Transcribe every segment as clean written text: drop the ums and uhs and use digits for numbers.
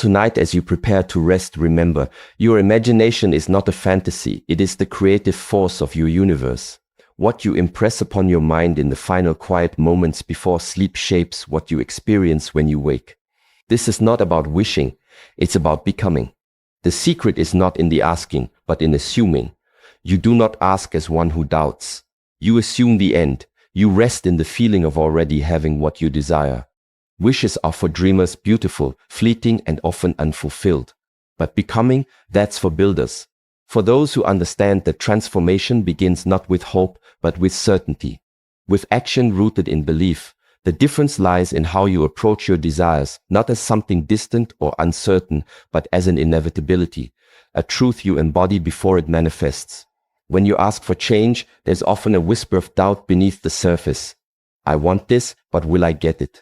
Tonight, as you prepare to rest, remember, your imagination is not a fantasy, it is the creative force of your universe. What you impress upon your mind in the final quiet moments before sleep shapes what you experience when you wake. This is not about wishing, it's about becoming. The secret is not in the asking, but in assuming. You do not ask as one who doubts. You assume the end. You rest in the feeling of already having what you desire. Wishes are for dreamers, beautiful, fleeting, and often unfulfilled. But becoming, that's for builders. For those who understand that transformation begins not with hope, but with certainty. With action rooted in belief. The difference lies in how you approach your desires, not as something distant or uncertain, but as an inevitability, a truth you embody before it manifests. When you ask for change, there's often a whisper of doubt beneath the surface. I want this, but will I get it?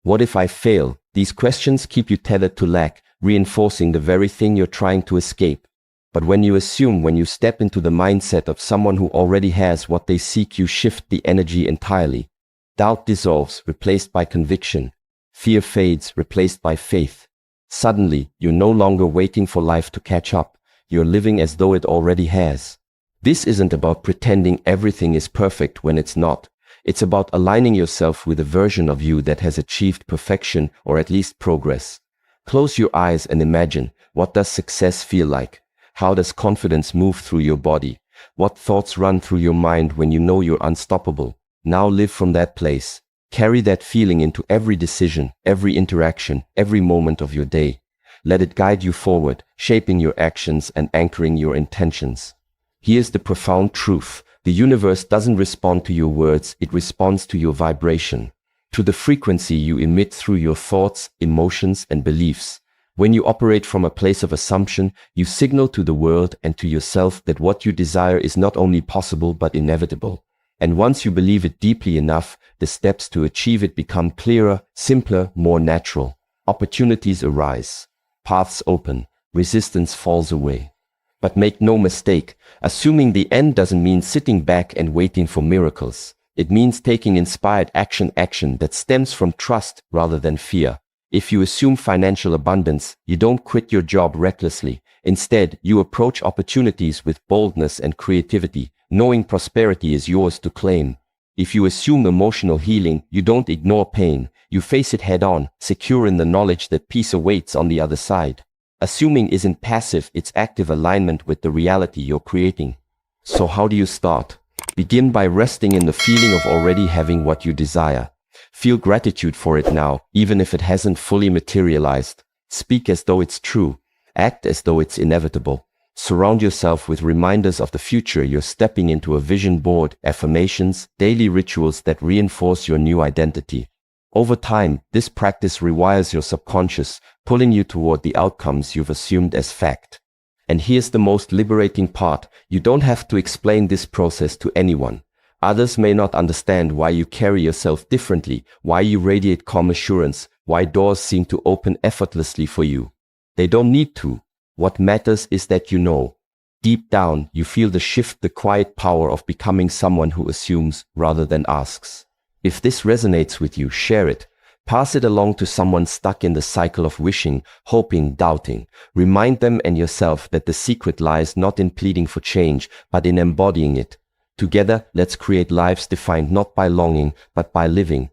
What if I fail? These questions keep you tethered to lack, reinforcing the very thing you're trying to escape. But when you step into the mindset of someone who already has what they seek, you shift the energy entirely. Doubt dissolves, replaced by conviction. Fear fades, replaced by faith. Suddenly, you're no longer waiting for life to catch up. You're living as though it already has. This isn't about pretending everything is perfect when it's not. It's about aligning yourself with a version of you that has achieved perfection or at least progress. Close your eyes and imagine, what does success feel like? How does confidence move through your body? What thoughts run through your mind when you know you're unstoppable? Now live from that place. Carry that feeling into every decision, every interaction, every moment of your day. Let it guide you forward, shaping your actions and anchoring your intentions. Here's the profound truth. The universe doesn't respond to your words, it responds to your vibration, to the frequency you emit through your thoughts, emotions, and beliefs. When you operate from a place of assumption, you signal to the world and to yourself that what you desire is not only possible but inevitable. And once you believe it deeply enough, the steps to achieve it become clearer, simpler, more natural. Opportunities arise. Paths open. Resistance falls away. But make no mistake, assuming the end doesn't mean sitting back and waiting for miracles. It means taking inspired action that stems from trust rather than fear. If you assume financial abundance, you don't quit your job recklessly. Instead, you approach opportunities with boldness and creativity, knowing prosperity is yours to claim. If you assume emotional healing, you don't ignore pain. You face it head on, secure in the knowledge that peace awaits on the other side. Assuming isn't passive, it's active alignment with the reality you're creating. So how do you start? Begin by resting in the feeling of already having what you desire. Feel gratitude for it now, even if it hasn't fully materialized. Speak as though it's true. Act as though it's inevitable. Surround yourself with reminders of the future. You're stepping into a vision board, affirmations, daily rituals that reinforce your new identity. Over time, this practice rewires your subconscious, pulling you toward the outcomes you've assumed as fact. And here's the most liberating part. You don't have to explain this process to anyone. Others may not understand why you carry yourself differently, why you radiate calm assurance, why doors seem to open effortlessly for you. They don't need to. What matters is that you know. Deep down, you feel the shift, the quiet power of becoming someone who assumes rather than asks. If this resonates with you, share it. Pass it along to someone stuck in the cycle of wishing, hoping, doubting. Remind them and yourself that the secret lies not in pleading for change, but in embodying it. Together, let's create lives defined not by longing, but by living.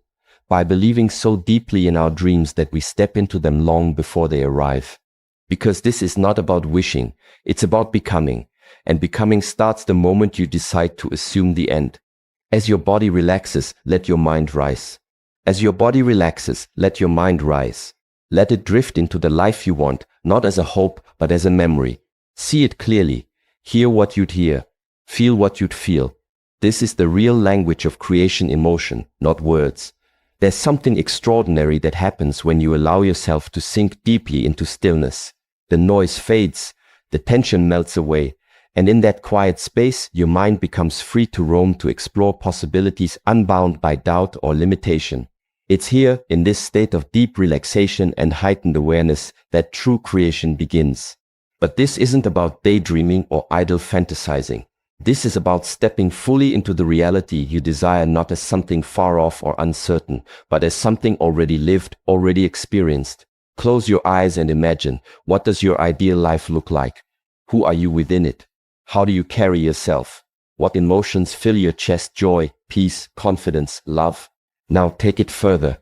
By believing so deeply in our dreams that we step into them long before they arrive. Because this is not about wishing, it's about becoming. And becoming starts the moment you decide to assume the end. As your body relaxes, let your mind rise. As your body relaxes, let your mind rise. Let it drift into the life you want, not as a hope, but as a memory. See it clearly. Hear what you'd hear. Feel what you'd feel. This is the real language of creation emotion, not words. There's something extraordinary that happens when you allow yourself to sink deeply into stillness. The noise fades, the tension melts away, and in that quiet space, your mind becomes free to roam, to explore possibilities unbound by doubt or limitation. It's here, in this state of deep relaxation and heightened awareness, that true creation begins. But this isn't about daydreaming or idle fantasizing. This is about stepping fully into the reality you desire, not as something far off or uncertain, but as something already lived, already experienced. Close your eyes and imagine, what does your ideal life look like? Who are you within it? How do you carry yourself? What emotions fill your chest? Joy, peace, confidence, love? Now take it further.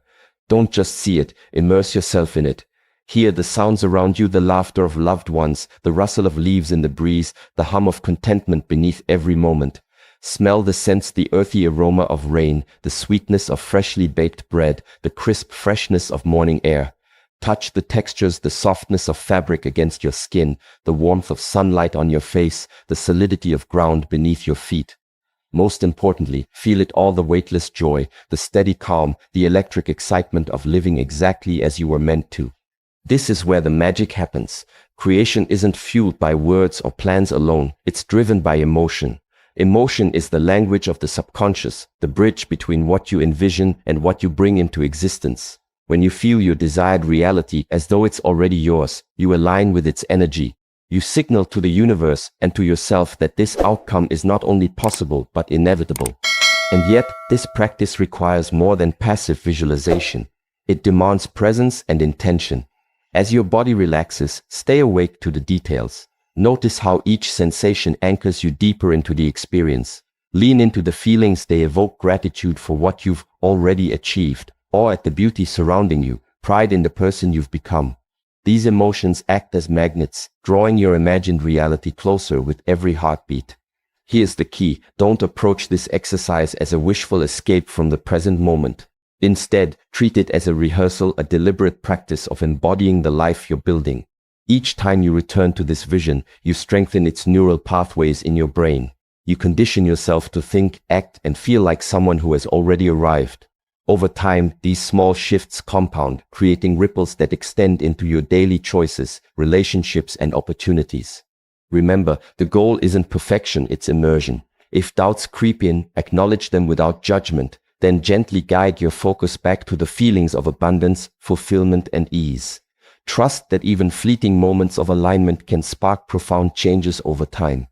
Don't just see it, immerse yourself in it. Hear the sounds around you, the laughter of loved ones, the rustle of leaves in the breeze, the hum of contentment beneath every moment. Smell the scents, the earthy aroma of rain, the sweetness of freshly baked bread, the crisp freshness of morning air. Touch the textures, the softness of fabric against your skin, the warmth of sunlight on your face, the solidity of ground beneath your feet. Most importantly, feel it all, the weightless joy, the steady calm, the electric excitement of living exactly as you were meant to. This is where the magic happens. Creation isn't fueled by words or plans alone, it's driven by emotion. Emotion is the language of the subconscious, the bridge between what you envision and what you bring into existence. When you feel your desired reality as though it's already yours, you align with its energy. You signal to the universe and to yourself that this outcome is not only possible but inevitable. And yet, this practice requires more than passive visualization. It demands presence and intention. As your body relaxes, stay awake to the details. Notice how each sensation anchors you deeper into the experience. Lean into the feelings they evoke: gratitude for what you've already achieved, awe at the beauty surrounding you, pride in the person you've become. These emotions act as magnets, drawing your imagined reality closer with every heartbeat. Here's the key: don't approach this exercise as a wishful escape from the present moment. Instead, treat it as a rehearsal, a deliberate practice of embodying the life you're building. Each time you return to this vision, you strengthen its neural pathways in your brain. You condition yourself to think, act, and feel like someone who has already arrived. Over time, these small shifts compound, creating ripples that extend into your daily choices, relationships, and opportunities. Remember, the goal isn't perfection, it's immersion. If doubts creep in, acknowledge them without judgment, then gently guide your focus back to the feelings of abundance, fulfillment, and ease. Trust that even fleeting moments of alignment can spark profound changes over time.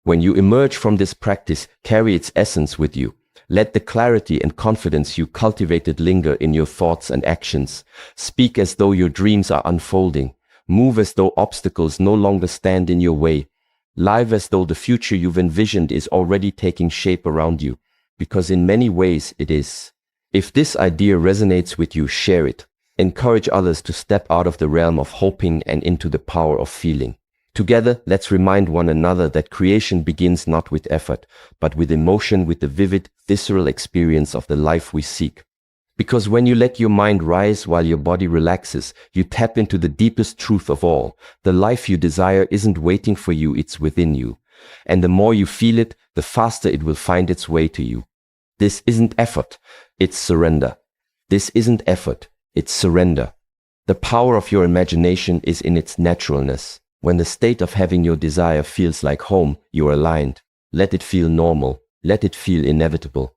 When you emerge from this practice, carry its essence with you. Let the clarity and confidence you cultivated linger in your thoughts and actions. Speak as though your dreams are unfolding. Move as though obstacles no longer stand in your way. Live as though the future you've envisioned is already taking shape around you, because in many ways it is. If this idea resonates with you, share it. Encourage others to step out of the realm of hoping and into the power of feeling. Together, let's remind one another that creation begins not with effort, but with emotion, with the vivid, visceral experience of the life we seek. Because when you let your mind rise while your body relaxes, you tap into the deepest truth of all. The life you desire isn't waiting for you, it's within you. And the more you feel it, the faster it will find its way to you. This isn't effort, it's surrender. This isn't effort, it's surrender. The power of your imagination is in its naturalness. When the state of having your desire feels like home, you're aligned. Let it feel normal. Let it feel inevitable.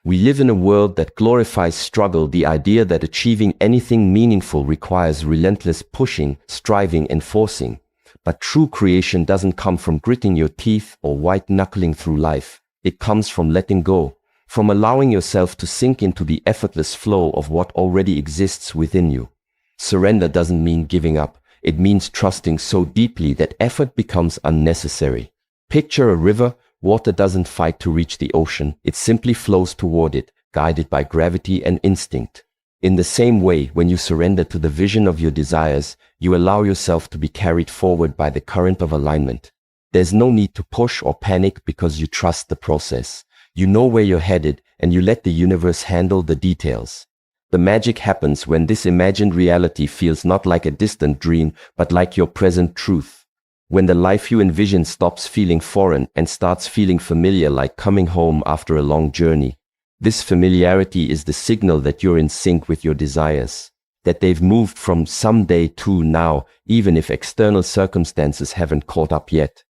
We live in a world that glorifies struggle, the idea that achieving anything meaningful requires relentless pushing, striving, and forcing. But true creation doesn't come from gritting your teeth or white-knuckling through life. It comes from letting go, from allowing yourself to sink into the effortless flow of what already exists within you. Surrender doesn't mean giving up. It means trusting so deeply that effort becomes unnecessary. Picture a river. Water doesn't fight to reach the ocean. It simply flows toward it, guided by gravity and instinct. In the same way, when you surrender to the vision of your desires, you allow yourself to be carried forward by the current of alignment. There's no need to push or panic because you trust the process. You know where you're headed, and you let the universe handle the details. The magic happens when this imagined reality feels not like a distant dream, but like your present truth. When the life you envision stops feeling foreign and starts feeling familiar, like coming home after a long journey. This familiarity is the signal that you're in sync with your desires, that they've moved from someday to now, even if external circumstances haven't caught up yet.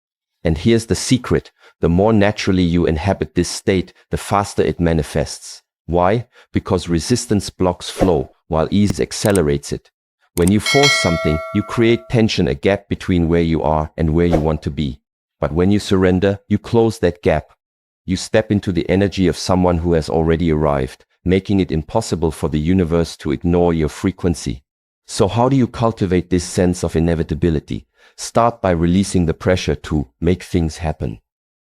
And here's the secret: the more naturally you inhabit this state, the faster it manifests. Why? Because resistance blocks flow, while ease accelerates it. When you force something, you create tension, a gap between where you are and where you want to be. But when you surrender, you close that gap. You step into the energy of someone who has already arrived, making it impossible for the universe to ignore your frequency. So how do you cultivate this sense of inevitability? Start by releasing the pressure to make things happen.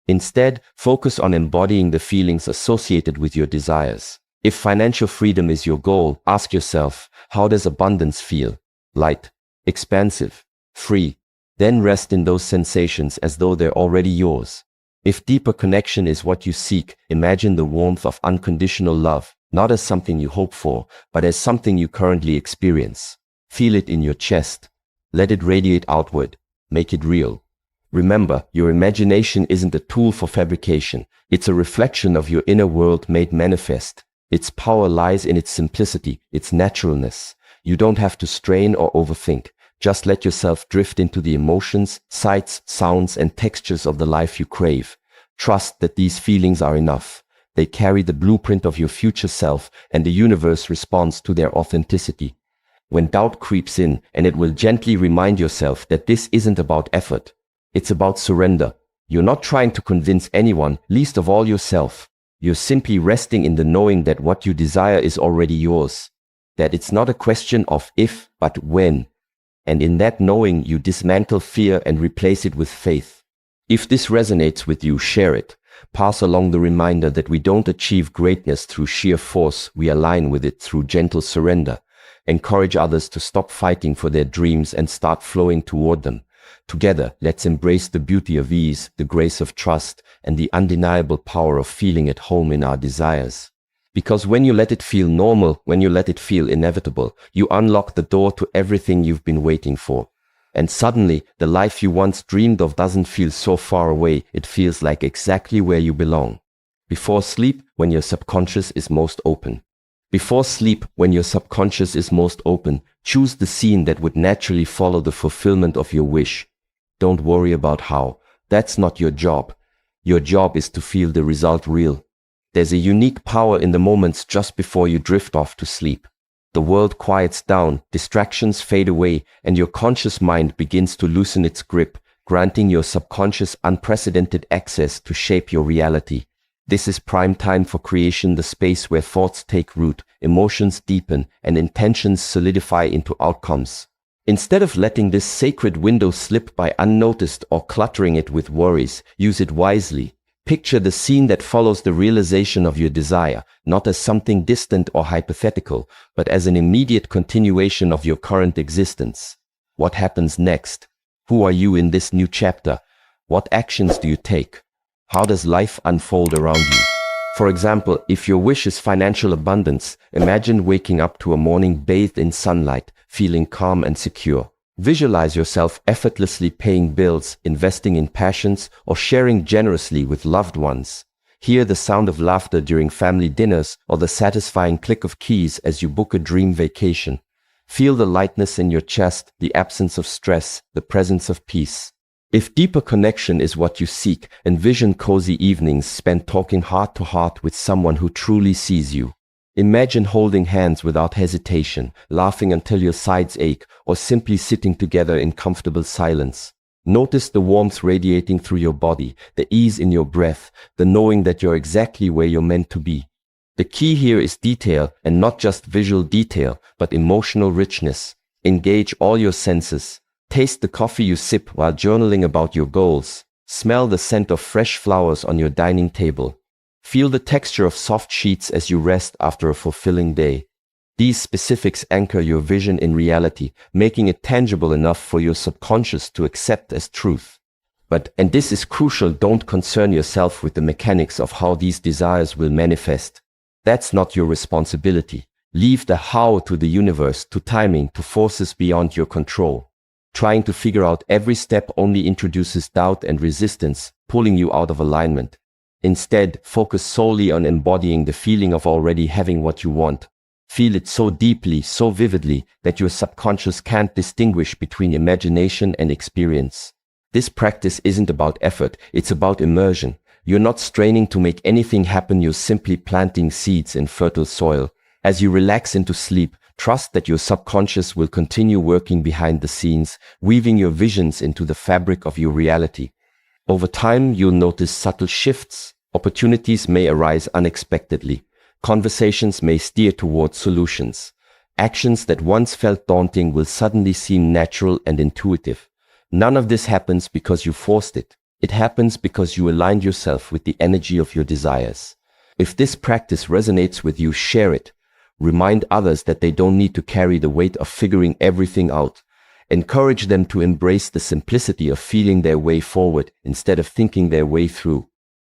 Instead, focus on embodying the feelings associated with your desires. If financial freedom is your goal, ask yourself, how does abundance feel? Light, expansive, free. Then rest in those sensations as though they're already yours. If deeper connection is what you seek, imagine the warmth of unconditional love, not as something you hope for, but as something you currently experience. Feel it in your chest. Let it radiate outward. Make it real. Remember, your imagination isn't a tool for fabrication. It's a reflection of your inner world made manifest. Its power lies in its simplicity, its naturalness. You don't have to strain or overthink. Just let yourself drift into the emotions, sights, sounds, and textures of the life you crave. Trust that these feelings are enough. They carry the blueprint of your future self, and the universe responds to their authenticity. When doubt creeps in, and it will gently remind yourself that this isn't about effort. It's about surrender. You're not trying to convince anyone, least of all yourself. You're simply resting in the knowing that what you desire is already yours. That it's not a question of if, but when. And in that knowing, you dismantle fear and replace it with faith. If this resonates with you, share it. Pass along the reminder that we don't achieve greatness through sheer force, we align with it through gentle surrender. Encourage others to stop fighting for their dreams and start flowing toward them. Together, let's embrace the beauty of ease, the grace of trust, and the undeniable power of feeling at home in our desires. Because when you let it feel normal, when you let it feel inevitable, you unlock the door to everything you've been waiting for. And suddenly, the life you once dreamed of doesn't feel so far away, it feels like exactly where you belong. Before sleep, when your subconscious is most open. Before sleep, when your subconscious is most open, choose the scene that would naturally follow the fulfillment of your wish. Don't worry about how. That's not your job. Your job is to feel the result real. There's a unique power in the moments just before you drift off to sleep. The world quiets down, distractions fade away, and your conscious mind begins to loosen its grip, granting your subconscious unprecedented access to shape your reality. This is prime time for creation, the space where thoughts take root, emotions deepen, and intentions solidify into outcomes. Instead of letting this sacred window slip by unnoticed or cluttering it with worries, use it wisely. Picture the scene that follows the realization of your desire, not as something distant or hypothetical, but as an immediate continuation of your current existence. What happens next? Who are you in this new chapter? What actions do you take? How does life unfold around you? For example, if your wish is financial abundance, imagine waking up to a morning bathed in sunlight, feeling calm and secure. Visualize yourself effortlessly paying bills, investing in passions, or sharing generously with loved ones. Hear the sound of laughter during family dinners or the satisfying click of keys as you book a dream vacation. Feel the lightness in your chest, the absence of stress, the presence of peace. If deeper connection is what you seek, envision cozy evenings spent talking heart to heart with someone who truly sees you. Imagine holding hands without hesitation, laughing until your sides ache, or simply sitting together in comfortable silence. Notice the warmth radiating through your body, the ease in your breath, the knowing that you're exactly where you're meant to be. The key here is detail, and not just visual detail, but emotional richness. Engage all your senses. Taste the coffee you sip while journaling about your goals. Smell the scent of fresh flowers on your dining table. Feel the texture of soft sheets as you rest after a fulfilling day. These specifics anchor your vision in reality, making it tangible enough for your subconscious to accept as truth. But, and this is crucial, don't concern yourself with the mechanics of how these desires will manifest. That's not your responsibility. Leave the how to the universe, to timing, to forces beyond your control. Trying to figure out every step only introduces doubt and resistance, pulling you out of alignment. Instead, focus solely on embodying the feeling of already having what you want. Feel it so deeply, so vividly, that your subconscious can't distinguish between imagination and experience. This practice isn't about effort, it's about immersion. You're not straining to make anything happen, you're simply planting seeds in fertile soil. As you relax into sleep, trust that your subconscious will continue working behind the scenes, weaving your visions into the fabric of your reality. Over time, you'll notice subtle shifts. Opportunities may arise unexpectedly. Conversations may steer towards solutions. Actions that once felt daunting will suddenly seem natural and intuitive. None of this happens because you forced it. It happens because you aligned yourself with the energy of your desires. If this practice resonates with you, share it. Remind others that they don't need to carry the weight of figuring everything out. Encourage them to embrace the simplicity of feeling their way forward instead of thinking their way through.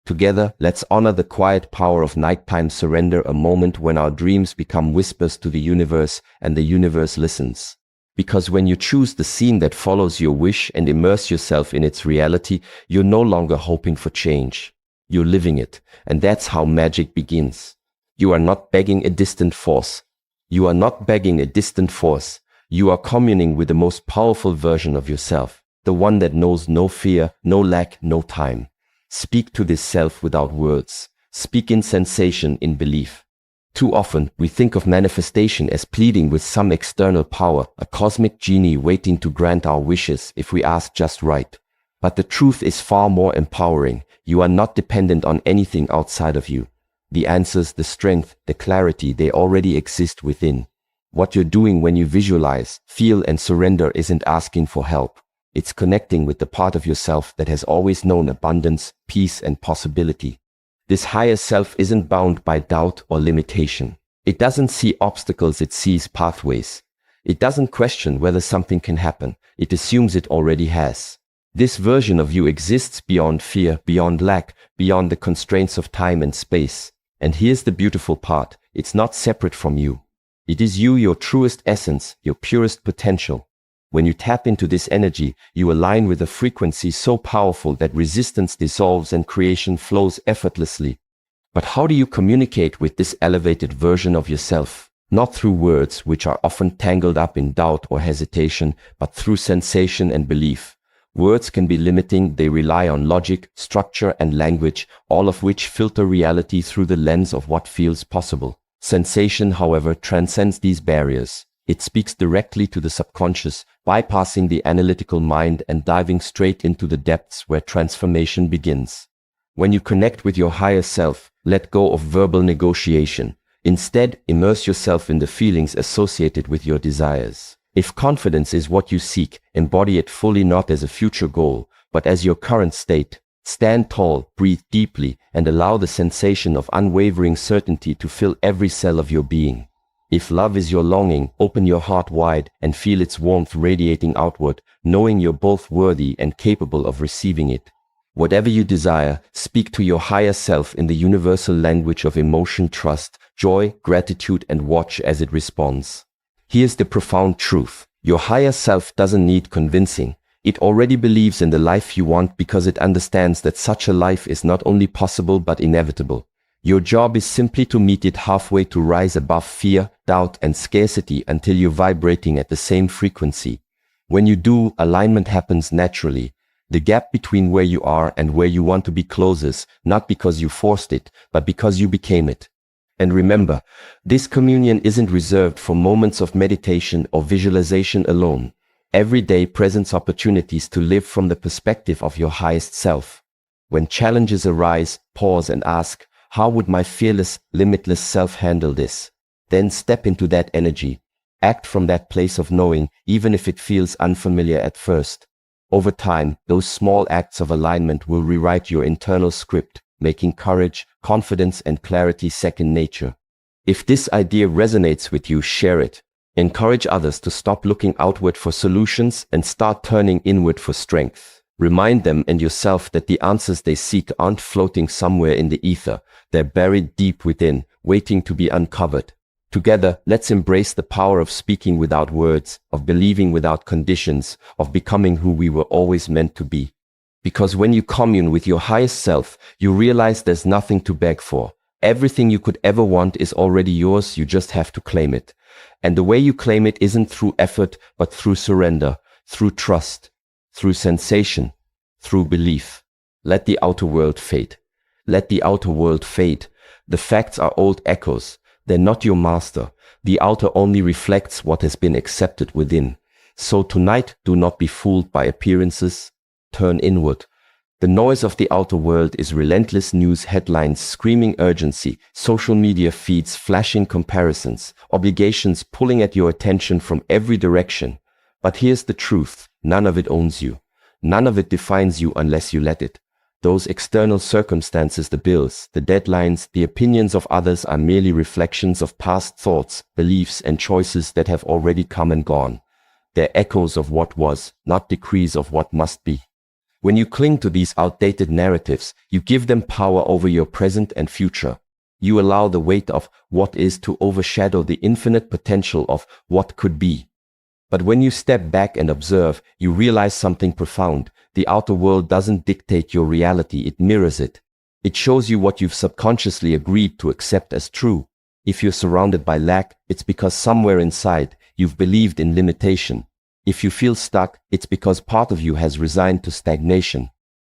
Together, let's honor the quiet power of nighttime surrender, a moment when our dreams become whispers to the universe and the universe listens. Because when you choose the scene that follows your wish and immerse yourself in its reality, you're no longer hoping for change. You're living it, and that's how magic begins. You are not begging a distant force. You are not begging a distant force. You are communing with the most powerful version of yourself, the one that knows no fear, no lack, no time. Speak to this self without words. Speak in sensation, in belief. Too often, we think of manifestation as pleading with some external power, a cosmic genie waiting to grant our wishes if we ask just right. But the truth is far more empowering. You are not dependent on anything outside of you. The answers, the strength, the clarity, they already exist within. What you're doing when you visualize, feel, and surrender isn't asking for help. It's connecting with the part of yourself that has always known abundance, peace, and possibility. This higher self isn't bound by doubt or limitation. It doesn't see obstacles, it sees pathways. It doesn't question whether something can happen. It assumes it already has. This version of you exists beyond fear, beyond lack, beyond the constraints of time and space. And here's the beautiful part. It's not separate from you. It is you, your truest essence, your purest potential. When you tap into this energy, you align with a frequency so powerful that resistance dissolves and creation flows effortlessly. But how do you communicate with this elevated version of yourself? Not through words, which are often tangled up in doubt or hesitation, but through sensation and belief. Words can be limiting. They rely on logic, structure, and language, all of which filter reality through the lens of what feels possible. Sensation, however, transcends these barriers. It speaks directly to the subconscious, bypassing the analytical mind and diving straight into the depths where transformation begins. When you connect with your higher self, let go of verbal negotiation. Instead, immerse yourself in the feelings associated with your desires. If confidence is what you seek, embody it fully, not as a future goal, but as your current state. Stand tall, breathe deeply, and allow the sensation of unwavering certainty to fill every cell of your being. If love is your longing, open your heart wide and feel its warmth radiating outward, knowing you're both worthy and capable of receiving it. Whatever you desire, speak to your higher self in the universal language of emotion, trust, joy, gratitude, and watch as it responds. Here's the profound truth. Your higher self doesn't need convincing. It already believes in the life you want because it understands that such a life is not only possible but inevitable. Your job is simply to meet it halfway, to rise above fear, doubt, and scarcity until you're vibrating at the same frequency. When you do, alignment happens naturally. The gap between where you are and where you want to be closes, not because you forced it, but because you became it. And remember, this communion isn't reserved for moments of meditation or visualization alone. Every day presents opportunities to live from the perspective of your highest self. When challenges arise, pause and ask, how would my fearless, limitless self handle this? Then step into that energy. Act from that place of knowing, even if it feels unfamiliar at first. Over time, those small acts of alignment will rewrite your internal script, making courage, confidence, and clarity second nature. If this idea resonates with you, share it. Encourage others to stop looking outward for solutions and start turning inward for strength. Remind them and yourself that the answers they seek aren't floating somewhere in the ether. They're buried deep within, waiting to be uncovered. Together, let's embrace the power of speaking without words, of believing without conditions, of becoming who we were always meant to be. Because when you commune with your highest self, you realize there's nothing to beg for. Everything you could ever want is already yours, you just have to claim it. And the way you claim it isn't through effort, but through surrender, through trust, through sensation, through belief. Let the outer world fade. Let the outer world fade. The facts are old echoes. They're not your master. The outer only reflects what has been accepted within. So tonight, do not be fooled by appearances. Turn inward. The noise of the outer world is relentless news headlines screaming urgency, social media feeds flashing comparisons, obligations pulling at your attention from every direction. But here's the truth, none of it owns you. None of it defines you unless you let it. Those external circumstances, the bills, the deadlines, the opinions of others are merely reflections of past thoughts, beliefs, and choices that have already come and gone. They're echoes of what was, not decrees of what must be. When you cling to these outdated narratives, you give them power over your present and future. You allow the weight of what is to overshadow the infinite potential of what could be. But when you step back and observe, you realize something profound. The outer world doesn't dictate your reality, it mirrors it. It shows you what you've subconsciously agreed to accept as true. If you're surrounded by lack, it's because somewhere inside, you've believed in limitation. If you feel stuck, it's because part of you has resigned to stagnation.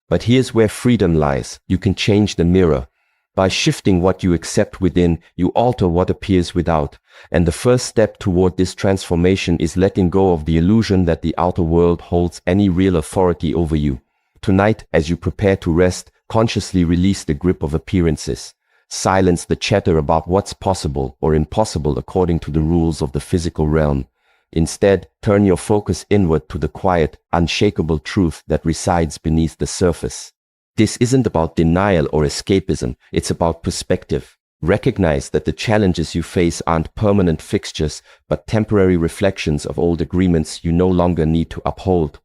But here's where freedom lies. You can change the mirror. By shifting what you accept within, you alter what appears without. And the first step toward this transformation is letting go of the illusion that the outer world holds any real authority over you. Tonight, as you prepare to rest, consciously release the grip of appearances. Silence the chatter about what's possible or impossible according to the rules of the physical realm. Instead, turn your focus inward to the quiet, unshakable truth that resides beneath the surface. This isn't about denial or escapism, it's about perspective. Recognize that the challenges you face aren't permanent fixtures, but temporary reflections of old agreements you no longer need to uphold.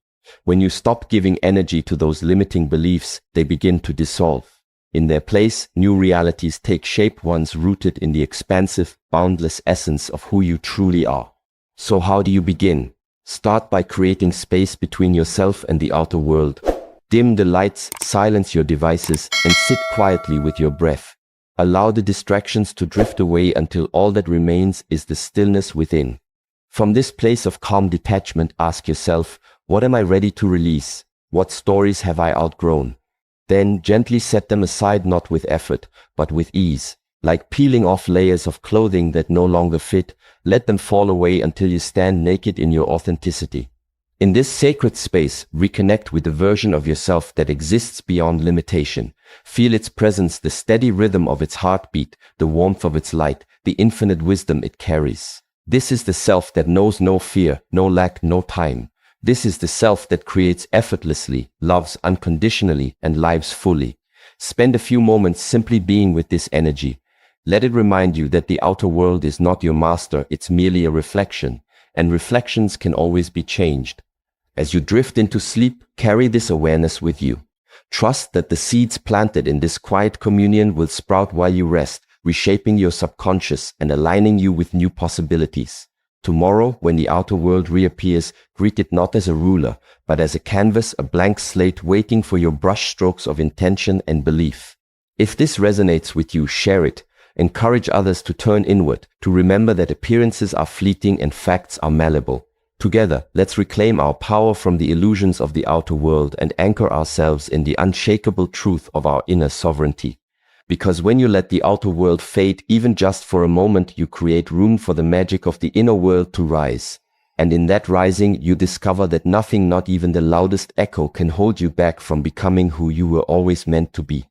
When you stop giving energy to those limiting beliefs, they begin to dissolve. In their place, new realities take shape, ones rooted in the expansive, boundless essence of who you truly are. So how do you begin? Start by creating space between yourself and the outer world. Dim the lights, silence your devices, and sit quietly with your breath. Allow the distractions to drift away until all that remains is the stillness within. From this place of calm detachment, ask yourself, what am I ready to release? What stories have I outgrown? Then gently set them aside, not with effort, but with ease. Like peeling off layers of clothing that no longer fit, let them fall away until you stand naked in your authenticity. In this sacred space, reconnect with the version of yourself that exists beyond limitation. Feel its presence, the steady rhythm of its heartbeat, the warmth of its light, the infinite wisdom it carries. This is the self that knows no fear, no lack, no time. This is the self that creates effortlessly, loves unconditionally, and lives fully. Spend a few moments simply being with this energy. Let it remind you that the outer world is not your master, it's merely a reflection, and reflections can always be changed. As you drift into sleep, carry this awareness with you. Trust that the seeds planted in this quiet communion will sprout while you rest, reshaping your subconscious and aligning you with new possibilities. Tomorrow, when the outer world reappears, greet it not as a ruler, but as a canvas, a blank slate waiting for your brushstrokes of intention and belief. If this resonates with you, share it. Encourage others to turn inward, to remember that appearances are fleeting and facts are malleable. Together, let's reclaim our power from the illusions of the outer world and anchor ourselves in the unshakable truth of our inner sovereignty. Because when you let the outer world fade, even just for a moment, you create room for the magic of the inner world to rise. And in that rising, you discover that nothing, not even the loudest echo, can hold you back from becoming who you were always meant to be.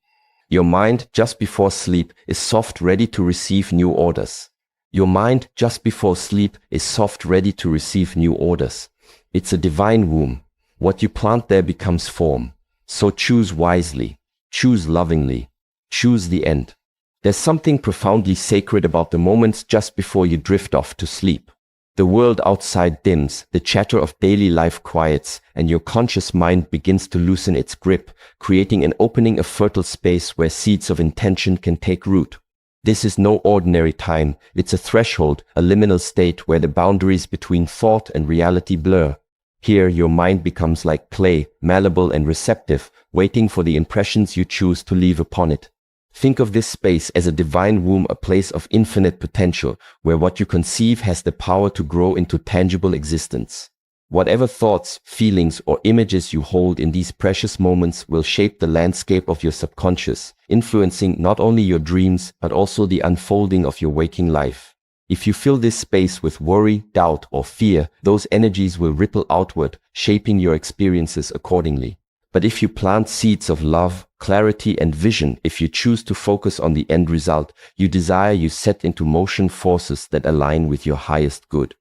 Your mind, just before sleep, is soft, ready to receive new orders. Your mind, just before sleep, is soft, ready to receive new orders. It's a divine womb. What you plant there becomes form. So choose wisely. Choose lovingly. Choose the end. There's something profoundly sacred about the moments just before you drift off to sleep. The world outside dims, the chatter of daily life quiets, and your conscious mind begins to loosen its grip, creating an opening, a fertile space where seeds of intention can take root. This is no ordinary time. It's a threshold, a liminal state where the boundaries between thought and reality blur. Here, your mind becomes like clay, malleable and receptive, waiting for the impressions you choose to leave upon it. Think of this space as a divine womb, a place of infinite potential, where what you conceive has the power to grow into tangible existence. Whatever thoughts, feelings, or images you hold in these precious moments will shape the landscape of your subconscious, influencing not only your dreams, but also the unfolding of your waking life. If you fill this space with worry, doubt, or fear, those energies will ripple outward, shaping your experiences accordingly. But if you plant seeds of love, clarity, and vision, if you choose to focus on the end result you desire, you set into motion forces that align with your highest good.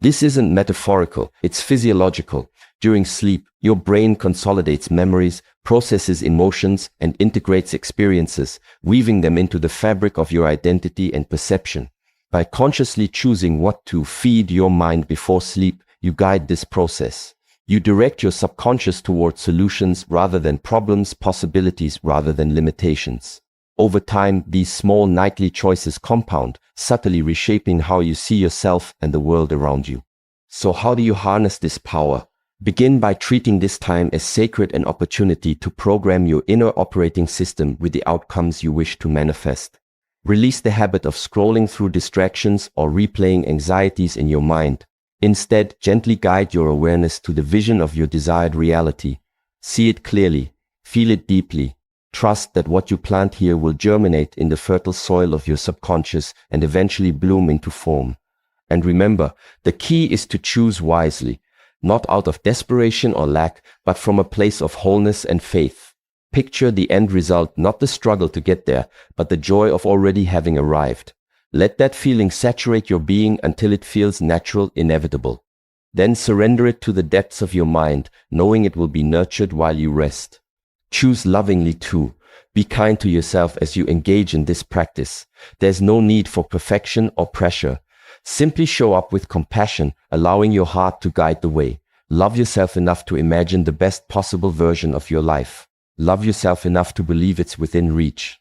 This isn't metaphorical, it's physiological. During sleep, your brain consolidates memories, processes emotions, and integrates experiences, weaving them into the fabric of your identity and perception. By consciously choosing what to feed your mind before sleep, you guide this process. You direct your subconscious towards solutions rather than problems, possibilities rather than limitations. Over time, these small nightly choices compound, subtly reshaping how you see yourself and the world around you. So how do you harness this power? Begin by treating this time as sacred, an opportunity to program your inner operating system with the outcomes you wish to manifest. Release the habit of scrolling through distractions or replaying anxieties in your mind. Instead, gently guide your awareness to the vision of your desired reality. See it clearly, feel it deeply. Trust that what you plant here will germinate in the fertile soil of your subconscious and eventually bloom into form. And remember, the key is to choose wisely, not out of desperation or lack, but from a place of wholeness and faith. Picture the end result, not the struggle to get there, but the joy of already having arrived. Let that feeling saturate your being until it feels natural, inevitable. Then surrender it to the depths of your mind, knowing it will be nurtured while you rest. Choose lovingly too. Be kind to yourself as you engage in this practice. There's no need for perfection or pressure. Simply show up with compassion, allowing your heart to guide the way. Love yourself enough to imagine the best possible version of your life. Love yourself enough to believe it's within reach.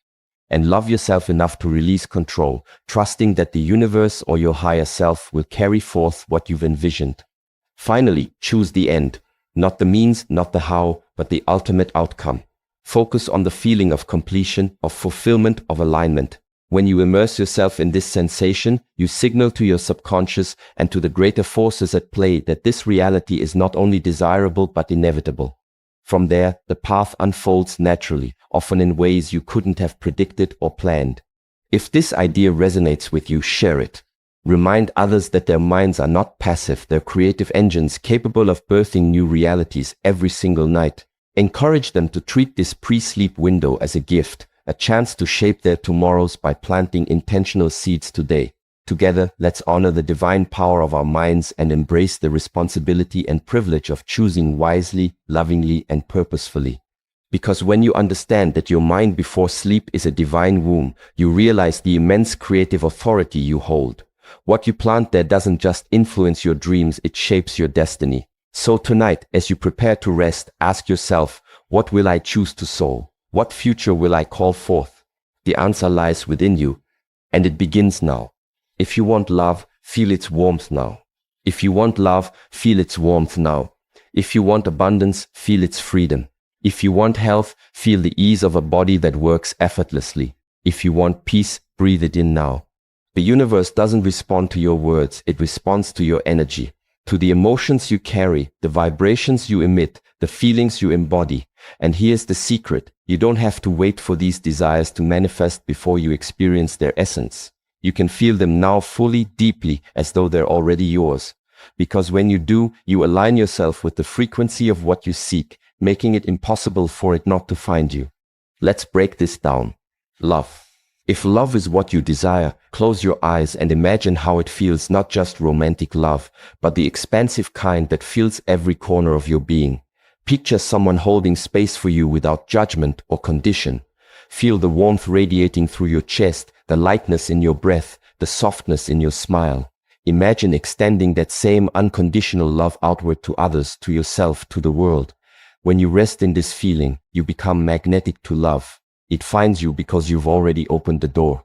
And love yourself enough to release control, trusting that the universe or your higher self will carry forth what you've envisioned. Finally, choose the end. Not the means, not the how, but the ultimate outcome. Focus on the feeling of completion, of fulfillment, of alignment. When you immerse yourself in this sensation, you signal to your subconscious and to the greater forces at play that this reality is not only desirable but inevitable. From there, the path unfolds naturally, often in ways you couldn't have predicted or planned. If this idea resonates with you, share it. Remind others that their minds are not passive, they're creative engines capable of birthing new realities every single night. Encourage them to treat this pre-sleep window as a gift, a chance to shape their tomorrows by planting intentional seeds today. Together, let's honor the divine power of our minds and embrace the responsibility and privilege of choosing wisely, lovingly, and purposefully. Because when you understand that your mind before sleep is a divine womb, you realize the immense creative authority you hold. What you plant there doesn't just influence your dreams, it shapes your destiny. So tonight, as you prepare to rest, ask yourself, what will I choose to sow? What future will I call forth? The answer lies within you, and it begins now. If you want love, feel its warmth now. If you want love, feel its warmth now. If you want abundance, feel its freedom. If you want health, feel the ease of a body that works effortlessly. If you want peace, breathe it in now. The universe doesn't respond to your words, it responds to your energy, to the emotions you carry, the vibrations you emit, the feelings you embody. And here's the secret, you don't have to wait for these desires to manifest before you experience their essence. You can feel them now fully, deeply, as though they're already yours. Because when you do, you align yourself with the frequency of what you seek, making it impossible for it not to find you. Let's break this down. Love. If love is what you desire, close your eyes and imagine how it feels, not just romantic love, but the expansive kind that fills every corner of your being. Picture someone holding space for you without judgment or condition. Feel the warmth radiating through your chest, the lightness in your breath, the softness in your smile. Imagine extending that same unconditional love outward to others, to yourself, to the world. When you rest in this feeling, you become magnetic to love. It finds you because you've already opened the door.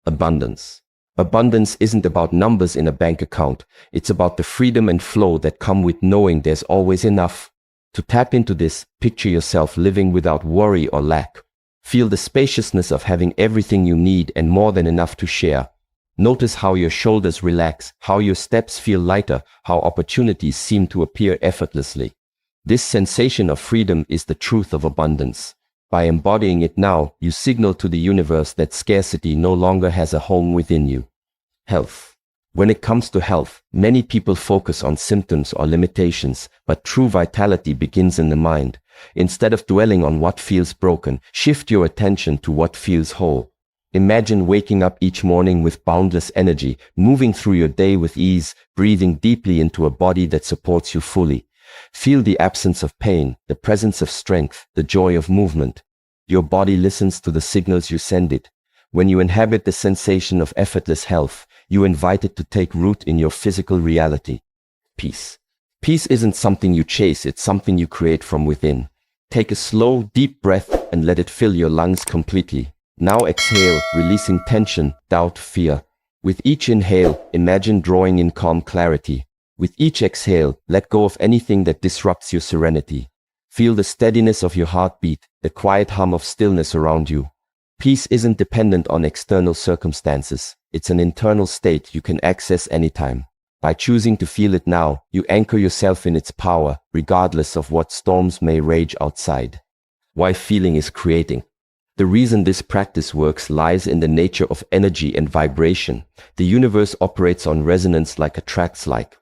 Abundance. Abundance isn't about numbers in a bank account. It's about the freedom and flow that come with knowing there's always enough. To tap into this, picture yourself living without worry or lack. Feel the spaciousness of having everything you need and more than enough to share. Notice how your shoulders relax, how your steps feel lighter, how opportunities seem to appear effortlessly. This sensation of freedom is the truth of abundance. By embodying it now, you signal to the universe that scarcity no longer has a home within you. Health. When it comes to health, many people focus on symptoms or limitations, but true vitality begins in the mind. Instead of dwelling on what feels broken, shift your attention to what feels whole. Imagine waking up each morning with boundless energy, moving through your day with ease, breathing deeply into a body that supports you fully. Feel the absence of pain, the presence of strength, the joy of movement. Your body listens to the signals you send it. When you inhabit the sensation of effortless health, you invite it to take root in your physical reality. Peace. Peace isn't something you chase, it's something you create from within. Take a slow, deep breath and let it fill your lungs completely. Now exhale, releasing tension, doubt, fear. With each inhale, imagine drawing in calm clarity. With each exhale, let go of anything that disrupts your serenity. Feel the steadiness of your heartbeat, the quiet hum of stillness around you. Peace isn't dependent on external circumstances. It's an internal state you can access anytime. By choosing to feel it now, you anchor yourself in its power, regardless of what storms may rage outside. Why feeling is creating. The reason this practice works lies in the nature of energy and vibration. The universe operates on resonance like attracts like.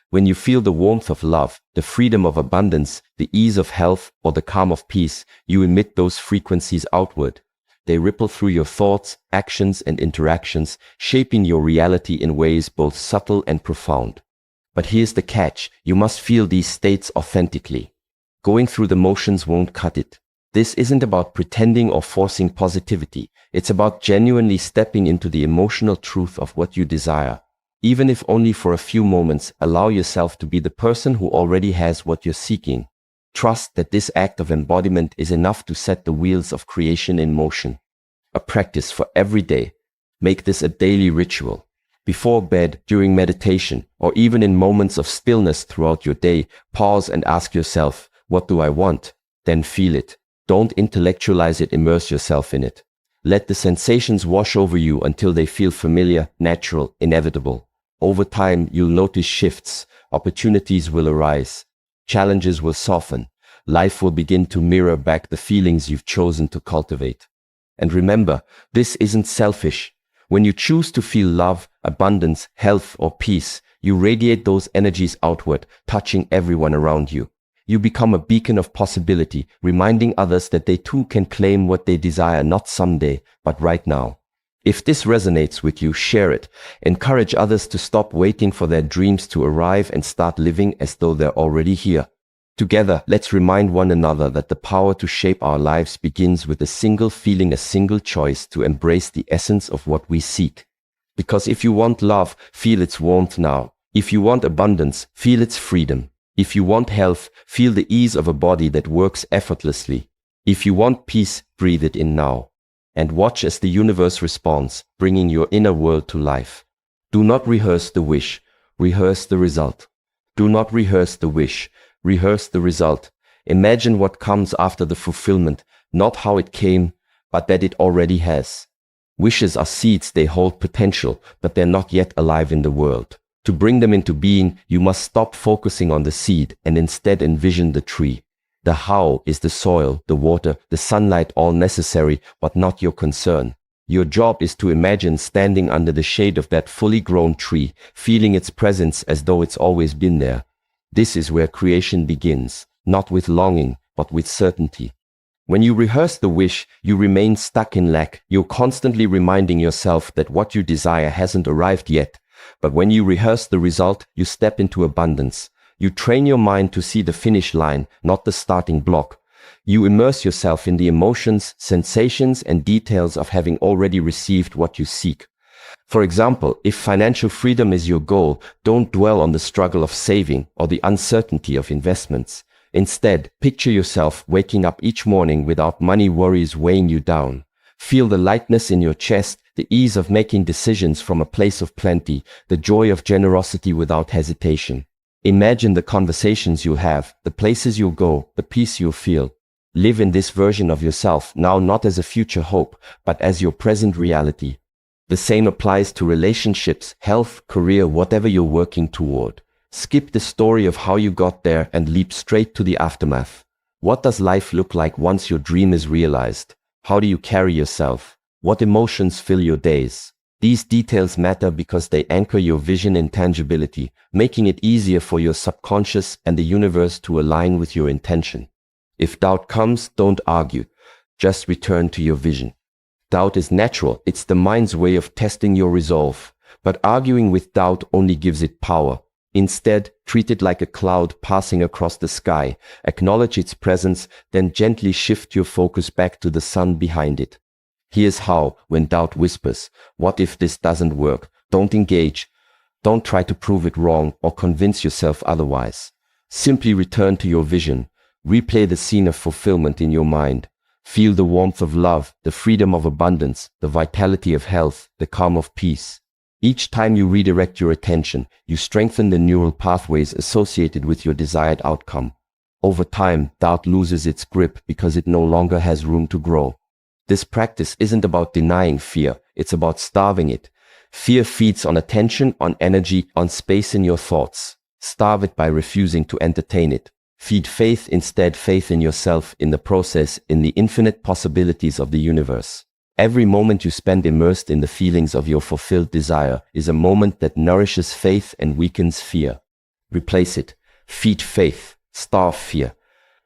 When you feel the warmth of love, the freedom of abundance, the ease of health, or the calm of peace, you emit those frequencies outward. They ripple through your thoughts, actions, and interactions, shaping your reality in ways both subtle and profound. But here's the catch: you must feel these states authentically. Going through the motions won't cut it. This isn't about pretending or forcing positivity. It's about genuinely stepping into the emotional truth of what you desire. Even if only for a few moments, allow yourself to be the person who already has what you're seeking. Trust that this act of embodiment is enough to set the wheels of creation in motion. A practice for every day. Make this a daily ritual. Before bed, during meditation, or even in moments of stillness throughout your day, pause and ask yourself, what do I want? Then feel it. Don't intellectualize it, immerse yourself in it. Let the sensations wash over you until they feel familiar, natural, inevitable. Over time, you'll notice shifts. Opportunities will arise. Challenges will soften. Life will begin to mirror back the feelings you've chosen to cultivate. And remember, this isn't selfish. When you choose to feel love, abundance, health, or peace, you radiate those energies outward, touching everyone around you. You become a beacon of possibility, reminding others that they too can claim what they desire, not someday, but right now. If this resonates with you, share it. Encourage others to stop waiting for their dreams to arrive and start living as though they're already here. Together, let's remind one another that the power to shape our lives begins with a single feeling, a single choice to embrace the essence of what we seek. Because if you want love, feel its warmth now. If you want abundance, feel its freedom. If you want health, feel the ease of a body that works effortlessly. If you want peace, breathe it in now. And watch as the universe responds, bringing your inner world to life. Do not rehearse the wish, rehearse the result. Do not rehearse the wish, rehearse the result. Imagine what comes after the fulfillment, not how it came, but that it already has. Wishes are seeds, they hold potential, but they're not yet alive in the world. To bring them into being, you must stop focusing on the seed and instead envision the tree. The how is the soil, the water, the sunlight, all necessary, but not your concern. Your job is to imagine standing under the shade of that fully grown tree, feeling its presence as though it's always been there. This is where creation begins, not with longing, but with certainty. When you rehearse the wish, you remain stuck in lack. You're constantly reminding yourself that what you desire hasn't arrived yet. But when you rehearse the result, you step into abundance. You train your mind to see the finish line, not the starting block. You immerse yourself in the emotions, sensations, and details of having already received what you seek. For example, if financial freedom is your goal, don't dwell on the struggle of saving or the uncertainty of investments. Instead, picture yourself waking up each morning without money worries weighing you down. Feel the lightness in your chest, the ease of making decisions from a place of plenty, the joy of generosity without hesitation. Imagine the conversations you'll have, the places you'll go, the peace you'll feel. Live in this version of yourself now, not as a future hope, but as your present reality. The same applies to relationships, health, career, whatever you're working toward. Skip the story of how you got there and leap straight to the aftermath. What does life look like once your dream is realized? How do you carry yourself? What emotions fill your days? These details matter because they anchor your vision in tangibility, making it easier for your subconscious and the universe to align with your intention. If doubt comes, don't argue. Just return to your vision. Doubt is natural. It's the mind's way of testing your resolve. But arguing with doubt only gives it power. Instead, treat it like a cloud passing across the sky. Acknowledge its presence, then gently shift your focus back to the sun behind it. Here's how: when doubt whispers, "What if this doesn't work?" Don't engage. Don't try to prove it wrong or convince yourself otherwise. Simply return to your vision. Replay the scene of fulfillment in your mind. Feel the warmth of love, the freedom of abundance, the vitality of health, the calm of peace. Each time you redirect your attention, you strengthen the neural pathways associated with your desired outcome. Over time, doubt loses its grip because it no longer has room to grow. This practice isn't about denying fear, it's about starving it. Fear feeds on attention, on energy, on space in your thoughts. Starve it by refusing to entertain it. Feed faith instead, faith in yourself, in the process, in the infinite possibilities of the universe. Every moment you spend immersed in the feelings of your fulfilled desire is a moment that nourishes faith and weakens fear. Replace it. Feed faith. Starve fear.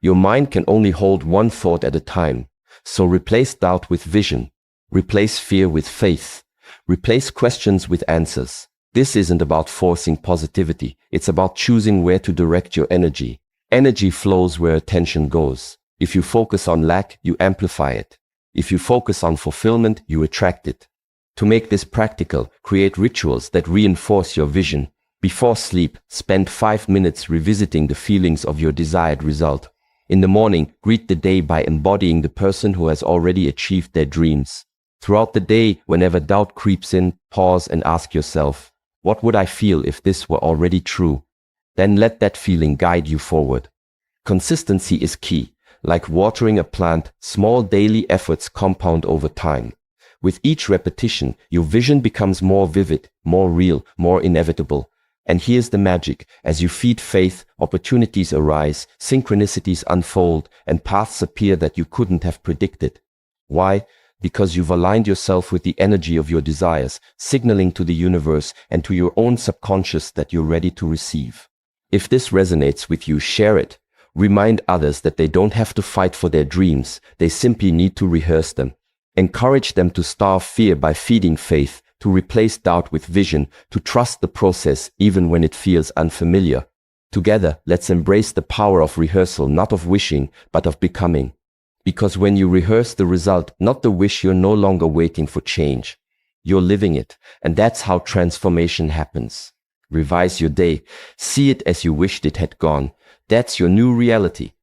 Your mind can only hold one thought at a time. So replace doubt with vision. Replace fear with faith. Replace questions with answers. This isn't about forcing positivity. It's about choosing where to direct your energy. Energy flows where attention goes. If you focus on lack, you amplify it. If you focus on fulfillment, you attract it. To make this practical, create rituals that reinforce your vision. Before sleep, spend 5 minutes revisiting the feelings of your desired result. In the morning, greet the day by embodying the person who has already achieved their dreams. Throughout the day, whenever doubt creeps in, pause and ask yourself, "What would I feel if this were already true?" Then let that feeling guide you forward. Consistency is key. Like watering a plant, small daily efforts compound over time. With each repetition, your vision becomes more vivid, more real, more inevitable. And here's the magic: as you feed faith, opportunities arise, synchronicities unfold, and paths appear that you couldn't have predicted. Why? Because you've aligned yourself with the energy of your desires, signaling to the universe and to your own subconscious that you're ready to receive. If this resonates with you, share it. Remind others that they don't have to fight for their dreams, they simply need to rehearse them. Encourage them to starve fear by feeding faith, to replace doubt with vision, to trust the process even when it feels unfamiliar. Together, let's embrace the power of rehearsal, not of wishing, but of becoming. Because when you rehearse the result, not the wish, you're no longer waiting for change. You're living it, and that's how transformation happens. Revise your day. See it as you wished it had gone. That's your new reality.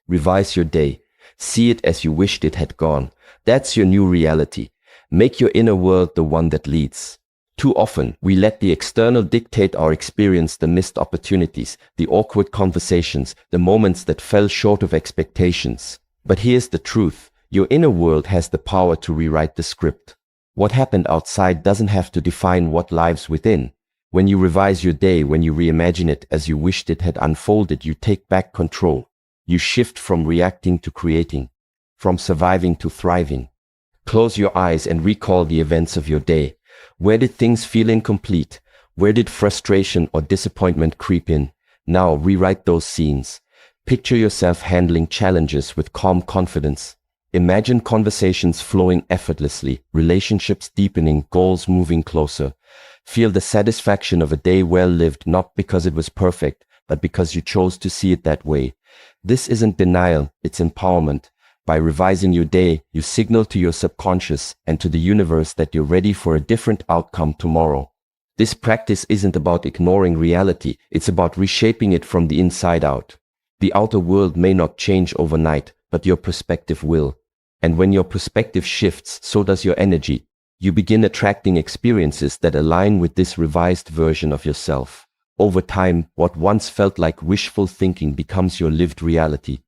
Revise your day. See it as you wished it had gone. That's your new reality. Make your inner world the one that leads. Too often, we let the external dictate our experience, the missed opportunities, the awkward conversations, the moments that fell short of expectations. But here's the truth. Your inner world has the power to rewrite the script. What happened outside doesn't have to define what lives within. When you revise your day, when you reimagine it as you wished it had unfolded, you take back control. You shift from reacting to creating, from surviving to thriving. Close your eyes and recall the events of your day. Where did things feel incomplete? Where did frustration or disappointment creep in? Now rewrite those scenes. Picture yourself handling challenges with calm confidence. Imagine conversations flowing effortlessly, relationships deepening, goals moving closer. Feel the satisfaction of a day well lived, not because it was perfect, but because you chose to see it that way. This isn't denial, it's empowerment. By revising your day, you signal to your subconscious and to the universe that you're ready for a different outcome tomorrow. This practice isn't about ignoring reality, it's about reshaping it from the inside out. The outer world may not change overnight, but your perspective will. And when your perspective shifts, so does your energy. You begin attracting experiences that align with this revised version of yourself. Over time, what once felt like wishful thinking becomes your lived reality.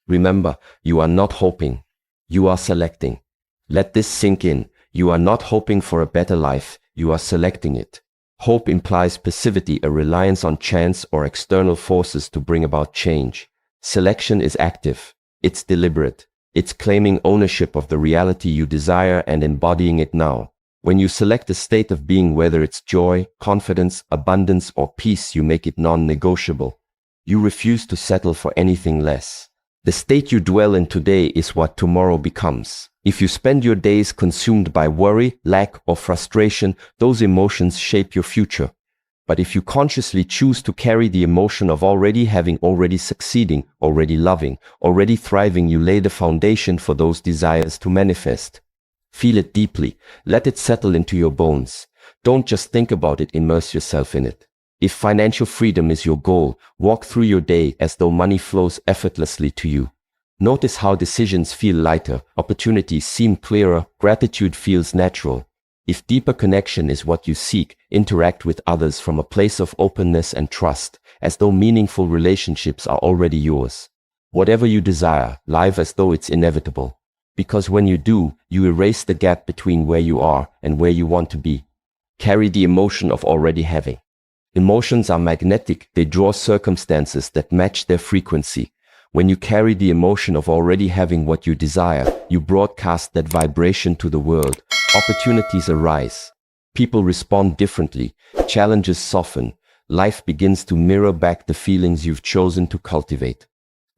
Remember, you are not hoping. You are selecting. Let this sink in. You are not hoping for a better life. You are selecting it. Hope implies passivity, a reliance on chance or external forces to bring about change. Selection is active. It's deliberate. It's claiming ownership of the reality you desire and embodying it now. When you select a state of being, whether it's joy, confidence, abundance, or peace, you make it non-negotiable. You refuse to settle for anything less. The state you dwell in today is what tomorrow becomes. If you spend your days consumed by worry, lack, or frustration, those emotions shape your future. But if you consciously choose to carry the emotion of already having, already succeeding, already loving, already thriving, you lay the foundation for those desires to manifest. Feel it deeply. Let it settle into your bones. Don't just think about it, immerse yourself in it. If financial freedom is your goal, walk through your day as though money flows effortlessly to you. Notice how decisions feel lighter, opportunities seem clearer, gratitude feels natural. If deeper connection is what you seek, interact with others from a place of openness and trust, as though meaningful relationships are already yours. Whatever you desire, live as though it's inevitable. Because when you do, you erase the gap between where you are and where you want to be. Carry the emotion of already having. Emotions are magnetic, they draw circumstances that match their frequency. When you carry the emotion of already having what you desire, you broadcast that vibration to the world. Opportunities arise. People respond differently. Challenges soften. Life begins to mirror back the feelings you've chosen to cultivate.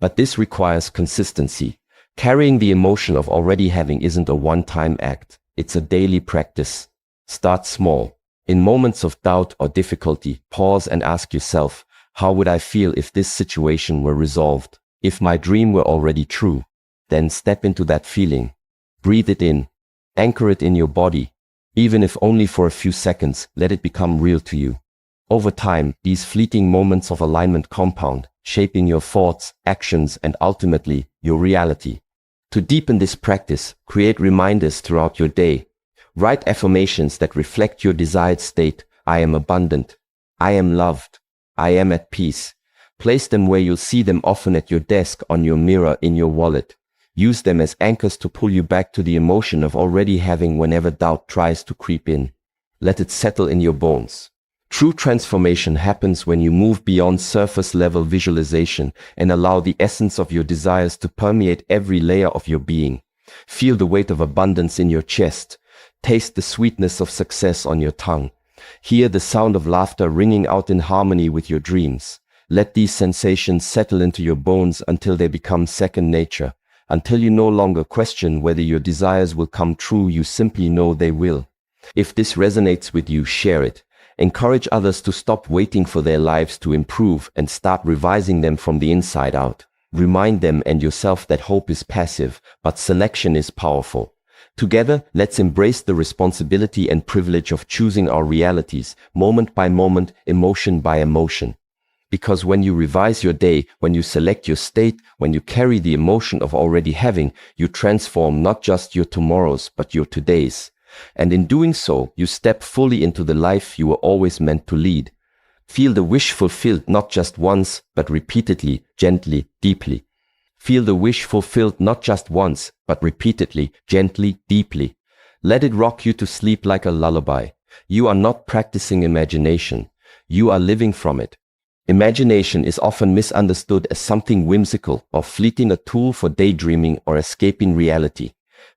But this requires consistency. Carrying the emotion of already having isn't a one-time act. It's a daily practice. Start small. In moments of doubt or difficulty, pause and ask yourself, how would I feel if this situation were resolved? If my dream were already true? Then step into that feeling. Breathe it in. Anchor it in your body. Even if only for a few seconds, let it become real to you. Over time, these fleeting moments of alignment compound, shaping your thoughts, actions, and ultimately, your reality. To deepen this practice, create reminders throughout your day. Write affirmations that reflect your desired state. I am abundant. I am loved. I am at peace. Place them where you'll see them often, at your desk, on your mirror, in your wallet. Use them as anchors to pull you back to the emotion of already having whenever doubt tries to creep in. Let it settle in your bones. True transformation happens when you move beyond surface-level visualization and allow the essence of your desires to permeate every layer of your being. Feel the weight of abundance in your chest. Taste the sweetness of success on your tongue. Hear the sound of laughter ringing out in harmony with your dreams. Let these sensations settle into your bones until they become second nature. Until you no longer question whether your desires will come true, you simply know they will. If this resonates with you, share it. Encourage others to stop waiting for their lives to improve and start revising them from the inside out. Remind them and yourself that hope is passive, but selection is powerful. Together, let's embrace the responsibility and privilege of choosing our realities, moment by moment, emotion by emotion. Because when you revise your day, when you select your state, when you carry the emotion of already having, you transform not just your tomorrows, but your todays. And in doing so, you step fully into the life you were always meant to lead. Feel the wish fulfilled not just once, but repeatedly, gently, deeply. Feel the wish fulfilled not just once, but repeatedly, gently, deeply. Let it rock you to sleep like a lullaby. You are not practicing imagination. You are living from it. Imagination is often misunderstood as something whimsical or fleeting, a tool for daydreaming or escaping reality.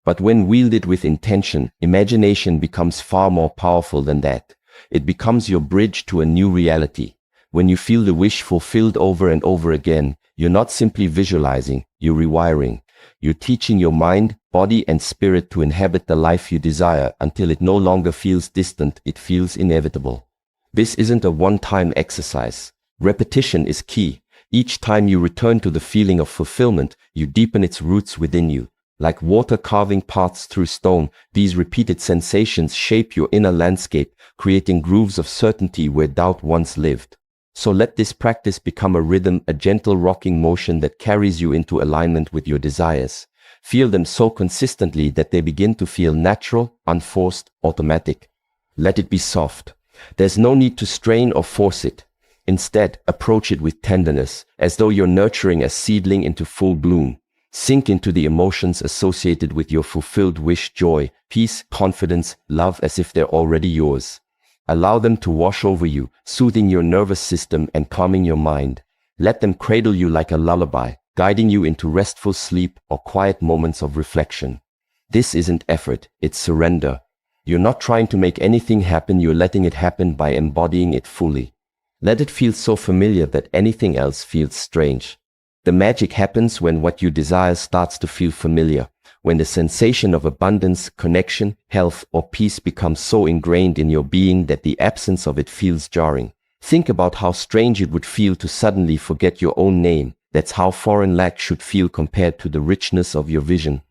But when wielded with intention, imagination becomes far more powerful than that. It becomes your bridge to a new reality. When you feel the wish fulfilled over and over again, you're not simply visualizing, you're rewiring. You're teaching your mind, body, and spirit to inhabit the life you desire until it no longer feels distant, it feels inevitable. This isn't a one-time exercise. Repetition is key. Each time you return to the feeling of fulfillment, you deepen its roots within you. Like water carving paths through stone, these repeated sensations shape your inner landscape, creating grooves of certainty where doubt once lived. So let this practice become a rhythm, a gentle rocking motion that carries you into alignment with your desires. Feel them so consistently that they begin to feel natural, unforced, automatic. Let it be soft. There's no need to strain or force it. Instead, approach it with tenderness, as though you're nurturing a seedling into full bloom. Sink into the emotions associated with your fulfilled wish: joy, peace, confidence, love, as if they're already yours. Allow them to wash over you, soothing your nervous system and calming your mind. Let them cradle you like a lullaby, guiding you into restful sleep or quiet moments of reflection. This isn't effort, it's surrender. You're not trying to make anything happen, you're letting it happen by embodying it fully. Let it feel so familiar that anything else feels strange. The magic happens when what you desire starts to feel familiar, when the sensation of abundance, connection, health, or peace becomes so ingrained in your being that the absence of it feels jarring. Think about how strange it would feel to suddenly forget your own name. That's how foreign lack should feel compared to the richness of your vision.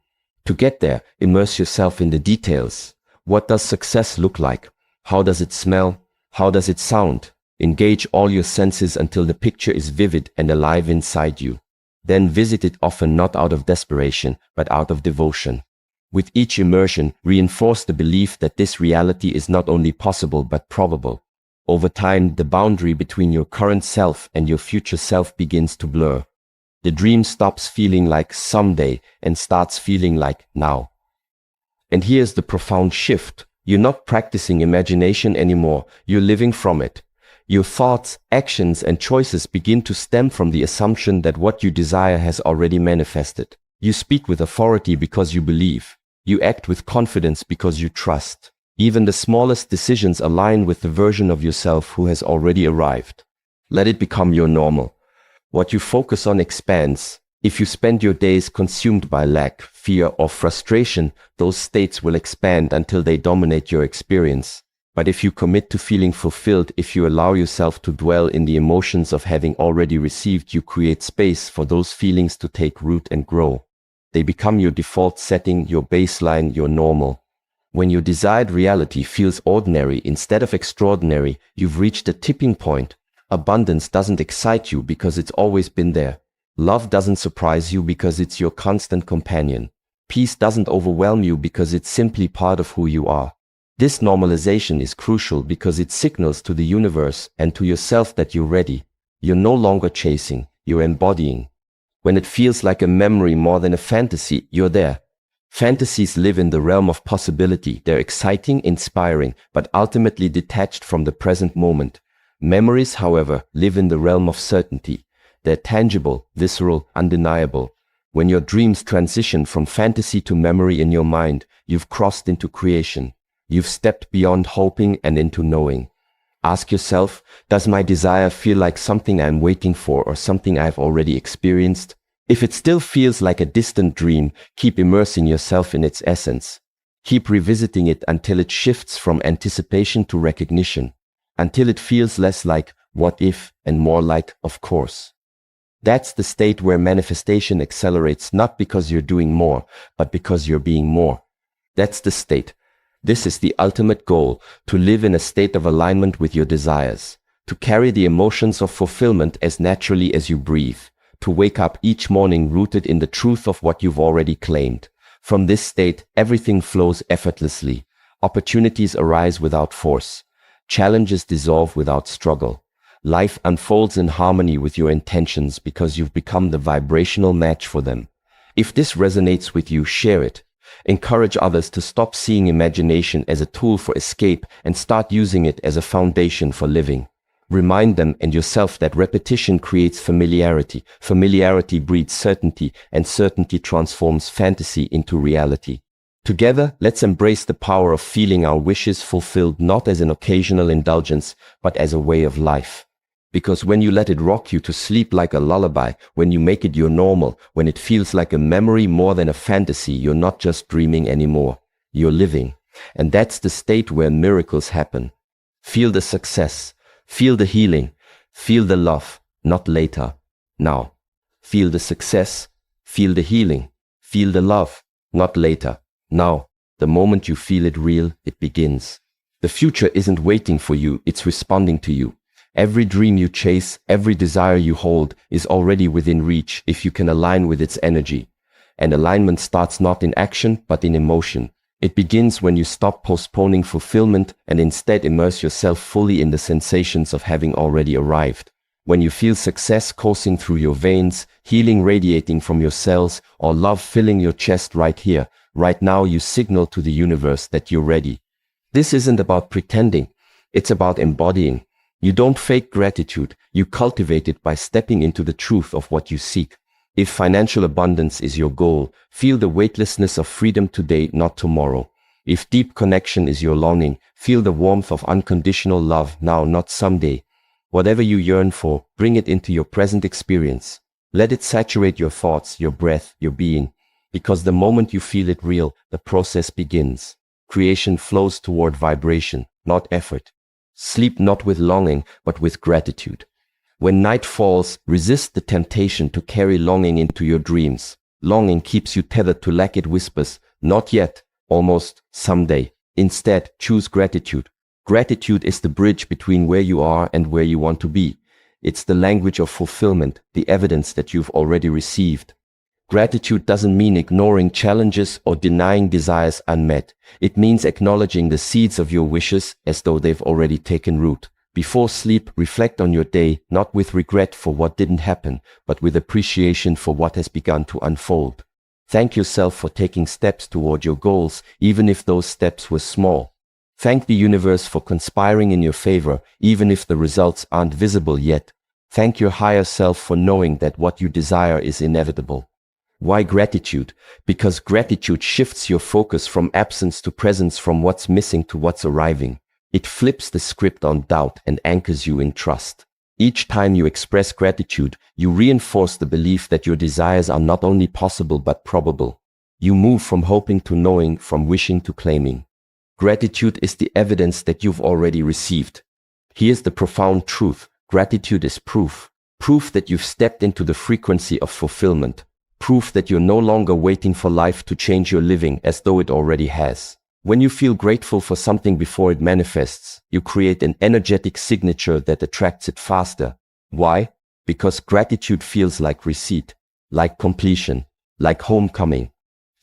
To get there, immerse yourself in the details. What does success look like? How does it smell? How does it sound? Engage all your senses until the picture is vivid and alive inside you. Then visit it often not out of desperation, but out of devotion. With each immersion, reinforce the belief that this reality is not only possible but probable. Over time, the boundary between your current self and your future self begins to blur. The dream stops feeling like someday and starts feeling like now. And here's the profound shift. You're not practicing imagination anymore, you're living from it. Your thoughts, actions, and choices begin to stem from the assumption that what you desire has already manifested. You speak with authority because you believe. You act with confidence because you trust. Even the smallest decisions align with the version of yourself who has already arrived. Let it become your normal. What you focus on expands. If you spend your days consumed by lack, fear, or frustration, those states will expand until they dominate your experience. But if you commit to feeling fulfilled, if you allow yourself to dwell in the emotions of having already received, you create space for those feelings to take root and grow. They become your default setting, your baseline, your normal. When your desired reality feels ordinary instead of extraordinary, you've reached a tipping point. Abundance doesn't excite you because it's always been there. Love doesn't surprise you because it's your constant companion. Peace doesn't overwhelm you because it's simply part of who you are. This normalization is crucial because it signals to the universe and to yourself that you're ready. You're no longer chasing, you're embodying. When it feels like a memory more than a fantasy, you're there. Fantasies live in the realm of possibility. They're exciting, inspiring, but ultimately detached from the present moment. Memories, however, live in the realm of certainty. They're tangible, visceral, undeniable. When your dreams transition from fantasy to memory in your mind, you've crossed into creation. You've stepped beyond hoping and into knowing. Ask yourself, does my desire feel like something I'm waiting for or something I've already experienced? If it still feels like a distant dream, keep immersing yourself in its essence. Keep revisiting it until it shifts from anticipation to recognition, until it feels less like what if and more like of course. That's the state where manifestation accelerates, not because you're doing more, but because you're being more. That's the state. This is the ultimate goal, to live in a state of alignment with your desires, to carry the emotions of fulfillment as naturally as you breathe, to wake up each morning rooted in the truth of what you've already claimed. From this state, everything flows effortlessly. Opportunities arise without force. Challenges dissolve without struggle. Life unfolds in harmony with your intentions because you've become the vibrational match for them. If this resonates with you, share it. Encourage others to stop seeing imagination as a tool for escape and start using it as a foundation for living. Remind them and yourself that repetition creates familiarity. Familiarity breeds certainty, and certainty transforms fantasy into reality. Together, let's embrace the power of feeling our wishes fulfilled, not as an occasional indulgence, but as a way of life. Because when you let it rock you to sleep like a lullaby, when you make it your normal, when it feels like a memory more than a fantasy, you're not just dreaming anymore. You're living. And that's the state where miracles happen. Feel the success. Feel the healing. Feel the love. Not later. Now. Feel the success. Feel the healing. Feel the love. Not later. Now. The moment you feel it real, it begins. The future isn't waiting for you, it's responding to you. Every dream you chase, every desire you hold is already within reach if you can align with its energy. And alignment starts not in action, but in emotion. It begins when you stop postponing fulfillment and instead immerse yourself fully in the sensations of having already arrived. When you feel success coursing through your veins, healing radiating from your cells, or love filling your chest right here, right now, you signal to the universe that you're ready. This isn't about pretending, it's about embodying. You don't fake gratitude, you cultivate it by stepping into the truth of what you seek. If financial abundance is your goal, feel the weightlessness of freedom today, not tomorrow. If deep connection is your longing, feel the warmth of unconditional love now, not someday. Whatever you yearn for, bring it into your present experience. Let it saturate your thoughts, your breath, your being. Because the moment you feel it real, the process begins. Creation flows toward vibration, not effort. Sleep not with longing, but with gratitude. When night falls, resist the temptation to carry longing into your dreams. Longing keeps you tethered to lack. It whispers, not yet, almost, someday. Instead, choose gratitude. Gratitude is the bridge between where you are and where you want to be. It's the language of fulfillment, the evidence that you've already received. Gratitude doesn't mean ignoring challenges or denying desires unmet. It means acknowledging the seeds of your wishes as though they've already taken root. Before sleep, reflect on your day, not with regret for what didn't happen, but with appreciation for what has begun to unfold. Thank yourself for taking steps toward your goals, even if those steps were small. Thank the universe for conspiring in your favor, even if the results aren't visible yet. Thank your higher self for knowing that what you desire is inevitable. Why gratitude? Because gratitude shifts your focus from absence to presence, from what's missing to what's arriving. It flips the script on doubt and anchors you in trust. Each time you express gratitude, you reinforce the belief that your desires are not only possible but probable. You move from hoping to knowing, from wishing to claiming. Gratitude is the evidence that you've already received. Here's the profound truth. Gratitude is proof. Proof that you've stepped into the frequency of fulfillment. Proof that you're no longer waiting for life to change your living as though it already has. When you feel grateful for something before it manifests, you create an energetic signature that attracts it faster. Why? Because gratitude feels like receipt, like completion, like homecoming.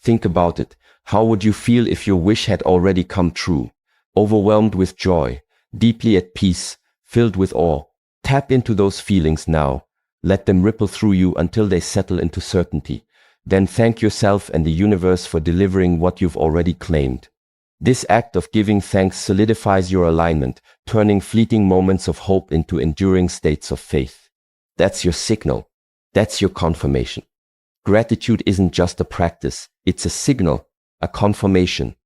Think about it. How would you feel if your wish had already come true? Overwhelmed with joy, deeply at peace, filled with awe. Tap into those feelings now. Let them ripple through you until they settle into certainty. Then thank yourself and the universe for delivering what you've already claimed. This act of giving thanks solidifies your alignment, turning fleeting moments of hope into enduring states of faith. That's your signal. That's your confirmation. Gratitude isn't just a practice, it's a signal, a confirmation.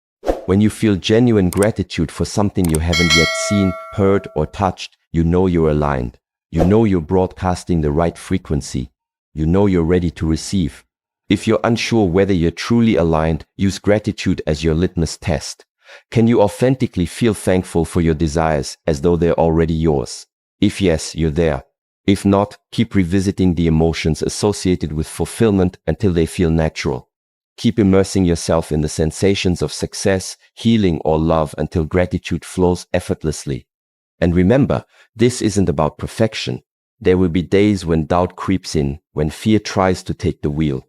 When you feel genuine gratitude for something you haven't yet seen, heard, or touched, you know you're aligned. You know you're broadcasting the right frequency. You know you're ready to receive. If you're unsure whether you're truly aligned, use gratitude as your litmus test. Can you authentically feel thankful for your desires as though they're already yours? If yes, you're there. If not, keep revisiting the emotions associated with fulfillment until they feel natural. Keep immersing yourself in the sensations of success, healing, or love until gratitude flows effortlessly. And remember, this isn't about perfection. There will be days when doubt creeps in, when fear tries to take the wheel.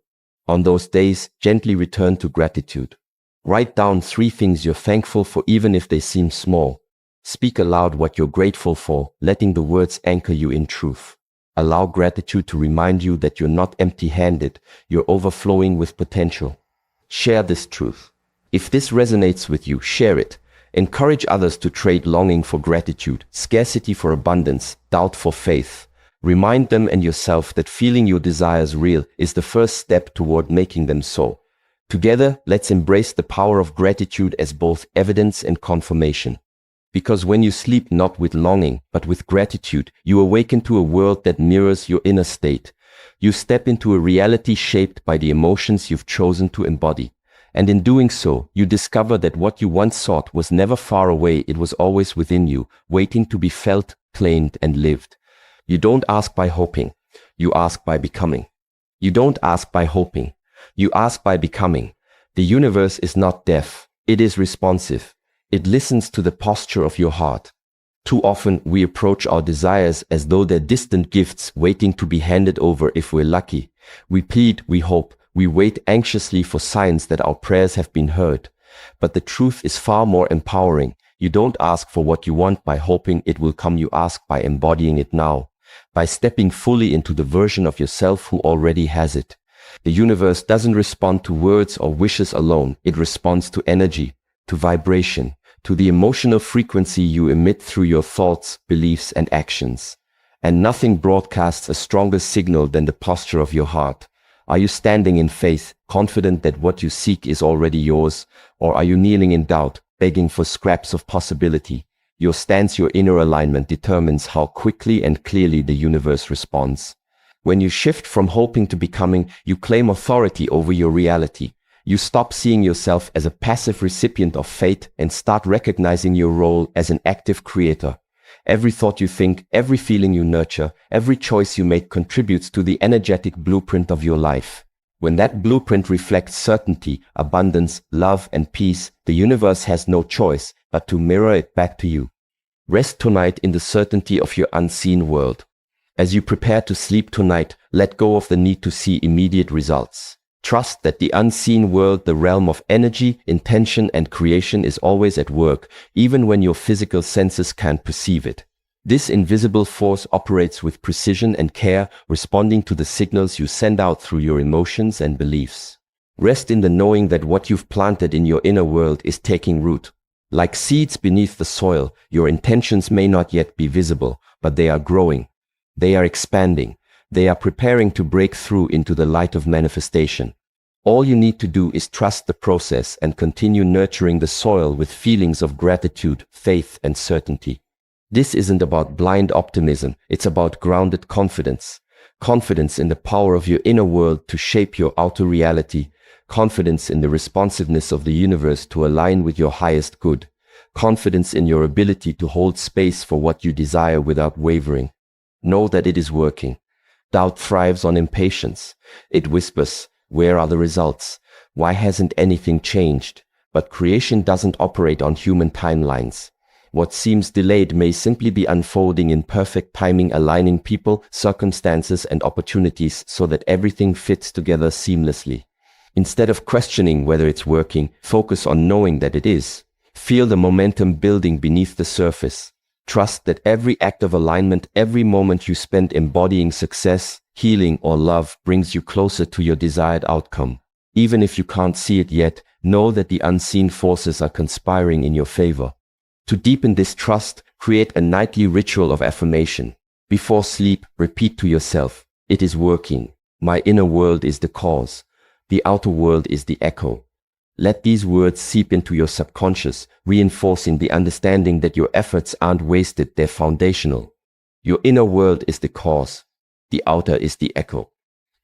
On those days, gently return to gratitude. Write down 3 things you're thankful for, even if they seem small. Speak aloud what you're grateful for, letting the words anchor you in truth. Allow gratitude to remind you that you're not empty-handed, you're overflowing with potential. Share this truth. If this resonates with you, share it. Encourage others to trade longing for gratitude, scarcity for abundance, doubt for faith. Remind them and yourself that feeling your desires real is the first step toward making them so. Together, let's embrace the power of gratitude as both evidence and confirmation. Because when you sleep not with longing, but with gratitude, you awaken to a world that mirrors your inner state. You step into a reality shaped by the emotions you've chosen to embody. And in doing so, you discover that what you once sought was never far away, it was always within you, waiting to be felt, claimed, and lived. You don't ask by hoping, you ask by becoming. You don't ask by hoping, you ask by becoming. The universe is not deaf, it is responsive. It listens to the posture of your heart. Too often, we approach our desires as though they're distant gifts waiting to be handed over if we're lucky. We plead, we hope, we wait anxiously for signs that our prayers have been heard. But the truth is far more empowering. You don't ask for what you want by hoping it will come, you ask by embodying it now, by stepping fully into the version of yourself who already has it. The universe doesn't respond to words or wishes alone, it responds to energy, to vibration, to the emotional frequency you emit through your thoughts, beliefs, and actions. And nothing broadcasts a stronger signal than the posture of your heart. Are you standing in faith, confident that what you seek is already yours? Or are you kneeling in doubt, begging for scraps of possibility? Your stance, your inner alignment determines how quickly and clearly the universe responds. When you shift from hoping to becoming, you claim authority over your reality. You stop seeing yourself as a passive recipient of fate and start recognizing your role as an active creator. Every thought you think, every feeling you nurture, every choice you make contributes to the energetic blueprint of your life. When that blueprint reflects certainty, abundance, love, and peace, the universe has no choice but to mirror it back to you. Rest tonight in the certainty of your unseen world. As you prepare to sleep tonight, let go of the need to see immediate results. Trust that the unseen world, the realm of energy, intention, and creation, is always at work, even when your physical senses can't perceive it. This invisible force operates with precision and care, responding to the signals you send out through your emotions and beliefs. Rest in the knowing that what you've planted in your inner world is taking root. Like seeds beneath the soil, your intentions may not yet be visible, but they are growing. They are expanding. They are preparing to break through into the light of manifestation. All you need to do is trust the process and continue nurturing the soil with feelings of gratitude, faith, and certainty. This isn't about blind optimism, it's about grounded confidence. Confidence in the power of your inner world to shape your outer reality. Confidence in the responsiveness of the universe to align with your highest good. Confidence in your ability to hold space for what you desire without wavering. Know that it is working. Doubt thrives on impatience. It whispers, where are the results? Why hasn't anything changed? But creation doesn't operate on human timelines. What seems delayed may simply be unfolding in perfect timing, aligning people, circumstances, and opportunities so that everything fits together seamlessly. Instead of questioning whether it's working, focus on knowing that it is. Feel the momentum building beneath the surface. Trust that every act of alignment, every moment you spend embodying success, healing, or love brings you closer to your desired outcome. Even if you can't see it yet, know that the unseen forces are conspiring in your favor. To deepen this trust, create a nightly ritual of affirmation. Before sleep, repeat to yourself, it is working. My inner world is the cause. The outer world is the echo. Let these words seep into your subconscious, reinforcing the understanding that your efforts aren't wasted, they're foundational. Your inner world is the cause. The outer is the echo.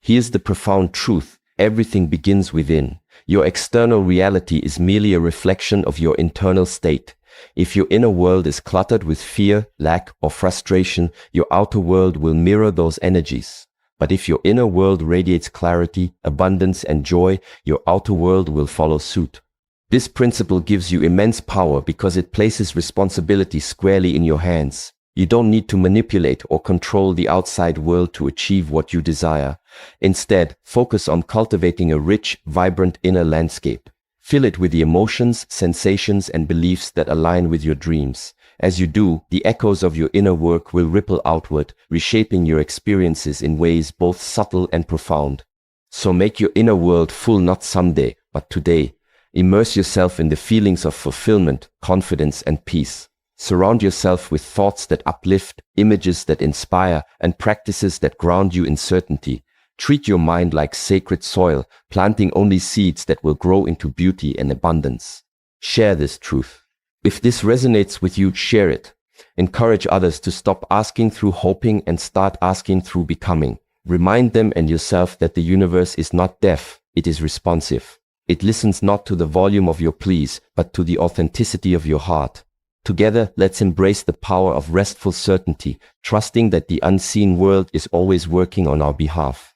Here's the profound truth. Everything begins within. Your external reality is merely a reflection of your internal state. If your inner world is cluttered with fear, lack, or frustration, your outer world will mirror those energies. But if your inner world radiates clarity, abundance, and joy, your outer world will follow suit. This principle gives you immense power because it places responsibility squarely in your hands. You don't need to manipulate or control the outside world to achieve what you desire. Instead, focus on cultivating a rich, vibrant inner landscape. Fill it with the emotions, sensations, and beliefs that align with your dreams. As you do, the echoes of your inner work will ripple outward, reshaping your experiences in ways both subtle and profound. So make your inner world full not someday, but today. Immerse yourself in the feelings of fulfillment, confidence, and peace. Surround yourself with thoughts that uplift, images that inspire, and practices that ground you in certainty. Treat your mind like sacred soil, planting only seeds that will grow into beauty and abundance. Share this truth. If this resonates with you, share it. Encourage others to stop asking through hoping and start asking through becoming. Remind them and yourself that the universe is not deaf, it is responsive. It listens not to the volume of your pleas, but to the authenticity of your heart. Together, let's embrace the power of restful certainty, trusting that the unseen world is always working on our behalf.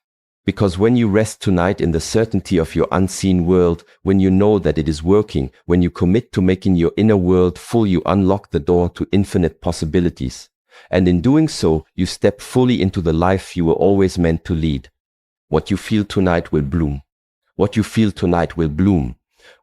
Because when you rest tonight in the certainty of your unseen world, when you know that it is working, when you commit to making your inner world full, you unlock the door to infinite possibilities. And in doing so, you step fully into the life you were always meant to lead. What you feel tonight will bloom. What you feel tonight will bloom.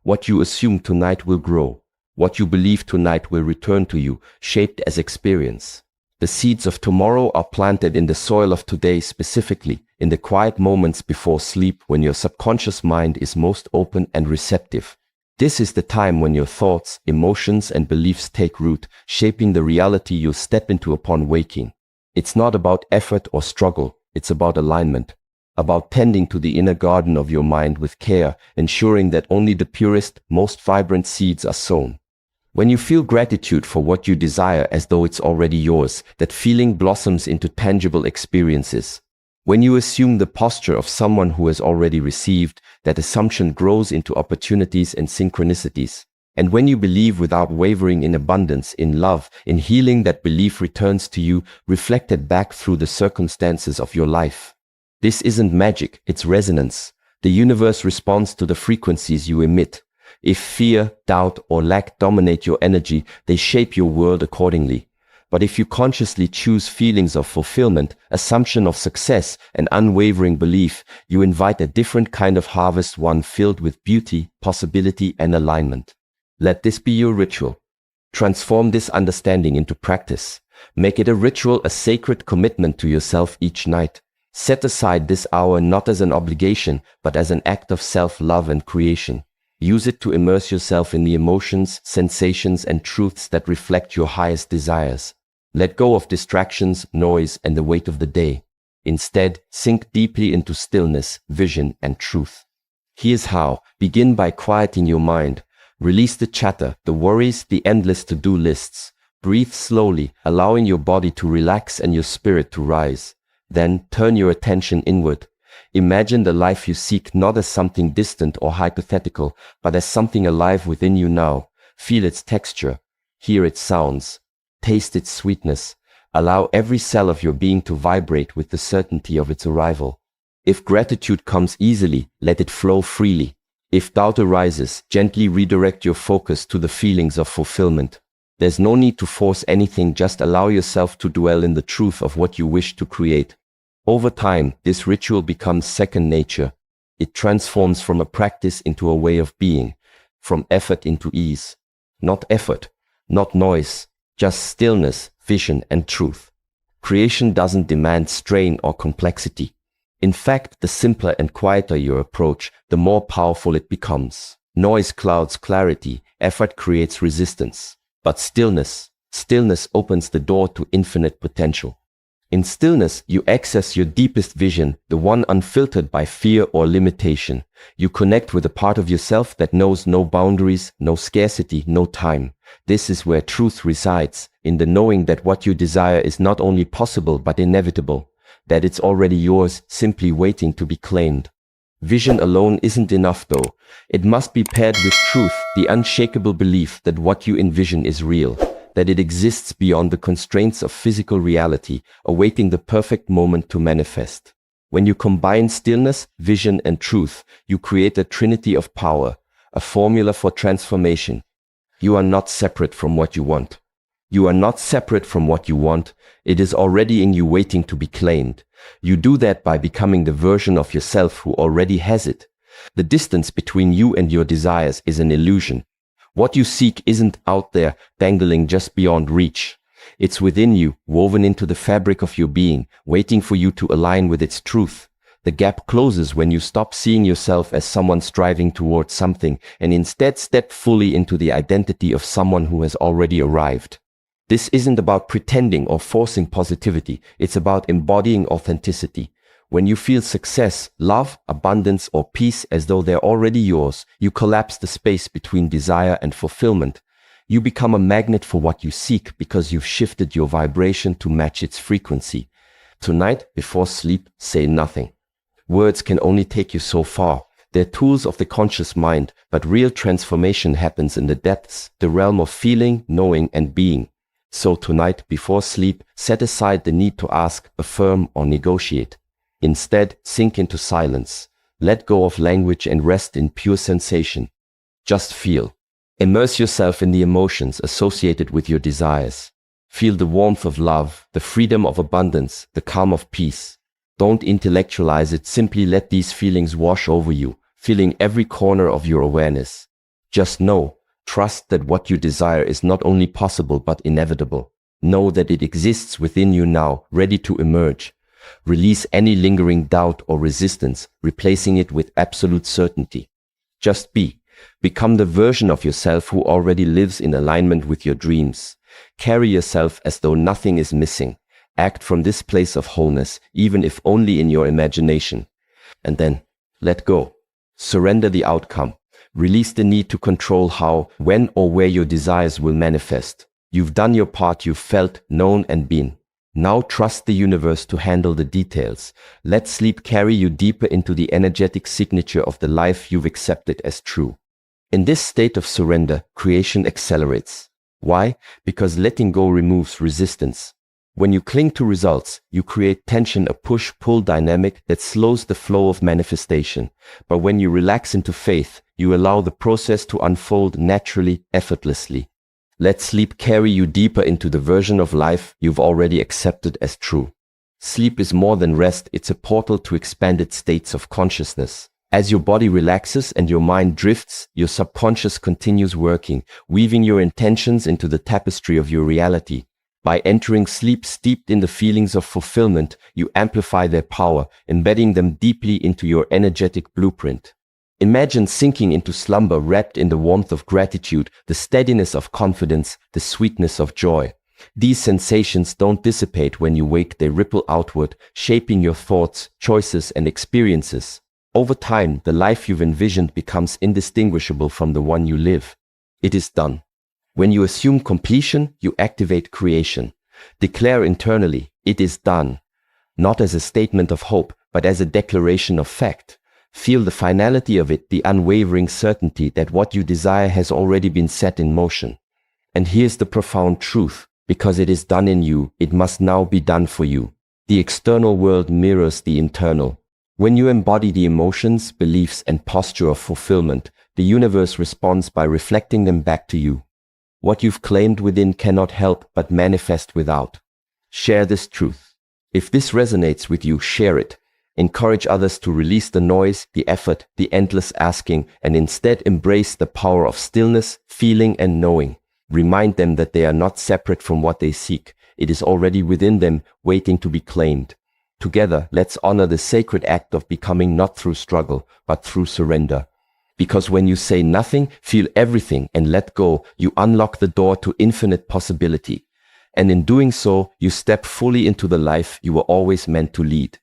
What you assume tonight will grow. What you believe tonight will return to you, shaped as experience. The seeds of tomorrow are planted in the soil of today, specifically in the quiet moments before sleep when your subconscious mind is most open and receptive. This is the time when your thoughts, emotions, and beliefs take root, shaping the reality you'll step into upon waking. It's not about effort or struggle, it's about alignment. about tending to the inner garden of your mind with care, ensuring that only the purest, most vibrant seeds are sown. When you feel gratitude for what you desire as though it's already yours, that feeling blossoms into tangible experiences. When you assume the posture of someone who has already received, that assumption grows into opportunities and synchronicities. And when you believe without wavering in abundance, in love, in healing, that belief returns to you, reflected back through the circumstances of your life. This isn't magic, it's resonance. The universe responds to the frequencies you emit. If fear, doubt, or lack dominate your energy, they shape your world accordingly. But if you consciously choose feelings of fulfillment, assumption of success, and unwavering belief, you invite a different kind of harvest, one filled with beauty, possibility, and alignment. Let this be your ritual. Transform this understanding into practice. Make it a ritual, a sacred commitment to yourself each night. Set aside this hour not as an obligation, but as an act of self-love and creation. Use it to immerse yourself in the emotions, sensations, and truths that reflect your highest desires. Let go of distractions, noise, and the weight of the day. Instead, sink deeply into stillness, vision, and truth. Here's how. Begin by quieting your mind. Release the chatter, the worries, the endless to-do lists. Breathe slowly, allowing your body to relax and your spirit to rise. Then turn your attention inward. Imagine the life you seek not as something distant or hypothetical, but as something alive within you now. Feel its texture, hear its sounds, taste its sweetness. Allow every cell of your being to vibrate with the certainty of its arrival. If gratitude comes easily, let it flow freely. If doubt arises, gently redirect your focus to the feelings of fulfillment. There's no need to force anything, just allow yourself to dwell in the truth of what you wish to create. Over time, this ritual becomes second nature. It transforms from a practice into a way of being, from effort into ease. Not effort, not noise, just stillness, vision, and truth. Creation doesn't demand strain or complexity. In fact, the simpler and quieter your approach, the more powerful it becomes. Noise clouds clarity, effort creates resistance. But stillness opens the door to infinite potential. In stillness, you access your deepest vision, the one unfiltered by fear or limitation. You connect with a part of yourself that knows no boundaries, no scarcity, no time. This is where truth resides, in the knowing that what you desire is not only possible but inevitable, that it's already yours, simply waiting to be claimed. Vision alone isn't enough though. It must be paired with truth, the unshakable belief that what you envision is real, that it exists beyond the constraints of physical reality, awaiting the perfect moment to manifest. When you combine stillness, vision, and truth, you create a trinity of power, a formula for transformation. You are not separate from what you want. You are not separate from what you want. It is already in you, waiting to be claimed. You do that by becoming the version of yourself who already has it. The distance between you and your desires is an illusion. What you seek isn't out there, dangling just beyond reach. It's within you, woven into the fabric of your being, waiting for you to align with its truth. The gap closes when you stop seeing yourself as someone striving towards something and instead step fully into the identity of someone who has already arrived. This isn't about pretending or forcing positivity. It's about embodying authenticity. When you feel success, love, abundance, or peace as though they're already yours, you collapse the space between desire and fulfillment. You become a magnet for what you seek because you've shifted your vibration to match its frequency. Tonight, before sleep, say nothing. Words can only take you so far. They're tools of the conscious mind, but real transformation happens in the depths, the realm of feeling, knowing, and being. So tonight, before sleep, set aside the need to ask, affirm, or negotiate. Instead, sink into silence. Let go of language and rest in pure sensation. Just feel. Immerse yourself in the emotions associated with your desires. Feel the warmth of love, the freedom of abundance, the calm of peace. Don't intellectualize it, simply let these feelings wash over you, filling every corner of your awareness. Just know, trust that what you desire is not only possible but inevitable. Know that it exists within you now, ready to emerge. Release any lingering doubt or resistance, replacing it with absolute certainty. Just be. Become the version of yourself who already lives in alignment with your dreams. Carry yourself as though nothing is missing. Act from this place of wholeness, even if only in your imagination. And then, let go. Surrender the outcome. Release the need to control how, when, or where your desires will manifest. You've done your part, you've felt, known, and been. Now trust the universe to handle the details. Let sleep carry you deeper into the energetic signature of the life you've accepted as true. In this state of surrender, creation accelerates. Why? Because letting go removes resistance. When you cling to results, you create tension, a push-pull dynamic that slows the flow of manifestation. But when you relax into faith, you allow the process to unfold naturally, effortlessly. Let sleep carry you deeper into the version of life you've already accepted as true. Sleep is more than rest, it's a portal to expanded states of consciousness. As your body relaxes and your mind drifts, your subconscious continues working, weaving your intentions into the tapestry of your reality. By entering sleep steeped in the feelings of fulfillment, you amplify their power, embedding them deeply into your energetic blueprint. Imagine sinking into slumber wrapped in the warmth of gratitude, the steadiness of confidence, the sweetness of joy. These sensations don't dissipate when you wake, they ripple outward, shaping your thoughts, choices, and experiences. Over time, the life you've envisioned becomes indistinguishable from the one you live. It is done. When you assume completion, you activate creation. Declare internally, it is done. Not as a statement of hope, but as a declaration of fact. Feel the finality of it, the unwavering certainty that what you desire has already been set in motion. And here's the profound truth. Because it is done in you, it must now be done for you. The external world mirrors the internal. When you embody the emotions, beliefs, and posture of fulfillment, the universe responds by reflecting them back to you. What you've claimed within cannot help but manifest without. Share this truth. If this resonates with you, share it. Encourage others to release the noise, the effort, the endless asking, and instead embrace the power of stillness, feeling, and knowing. Remind them that they are not separate from what they seek. It is already within them, waiting to be claimed. Together, let's honor the sacred act of becoming, not through struggle, but through surrender. Because when you say nothing, feel everything, and let go, you unlock the door to infinite possibility. And in doing so, you step fully into the life you were always meant to lead.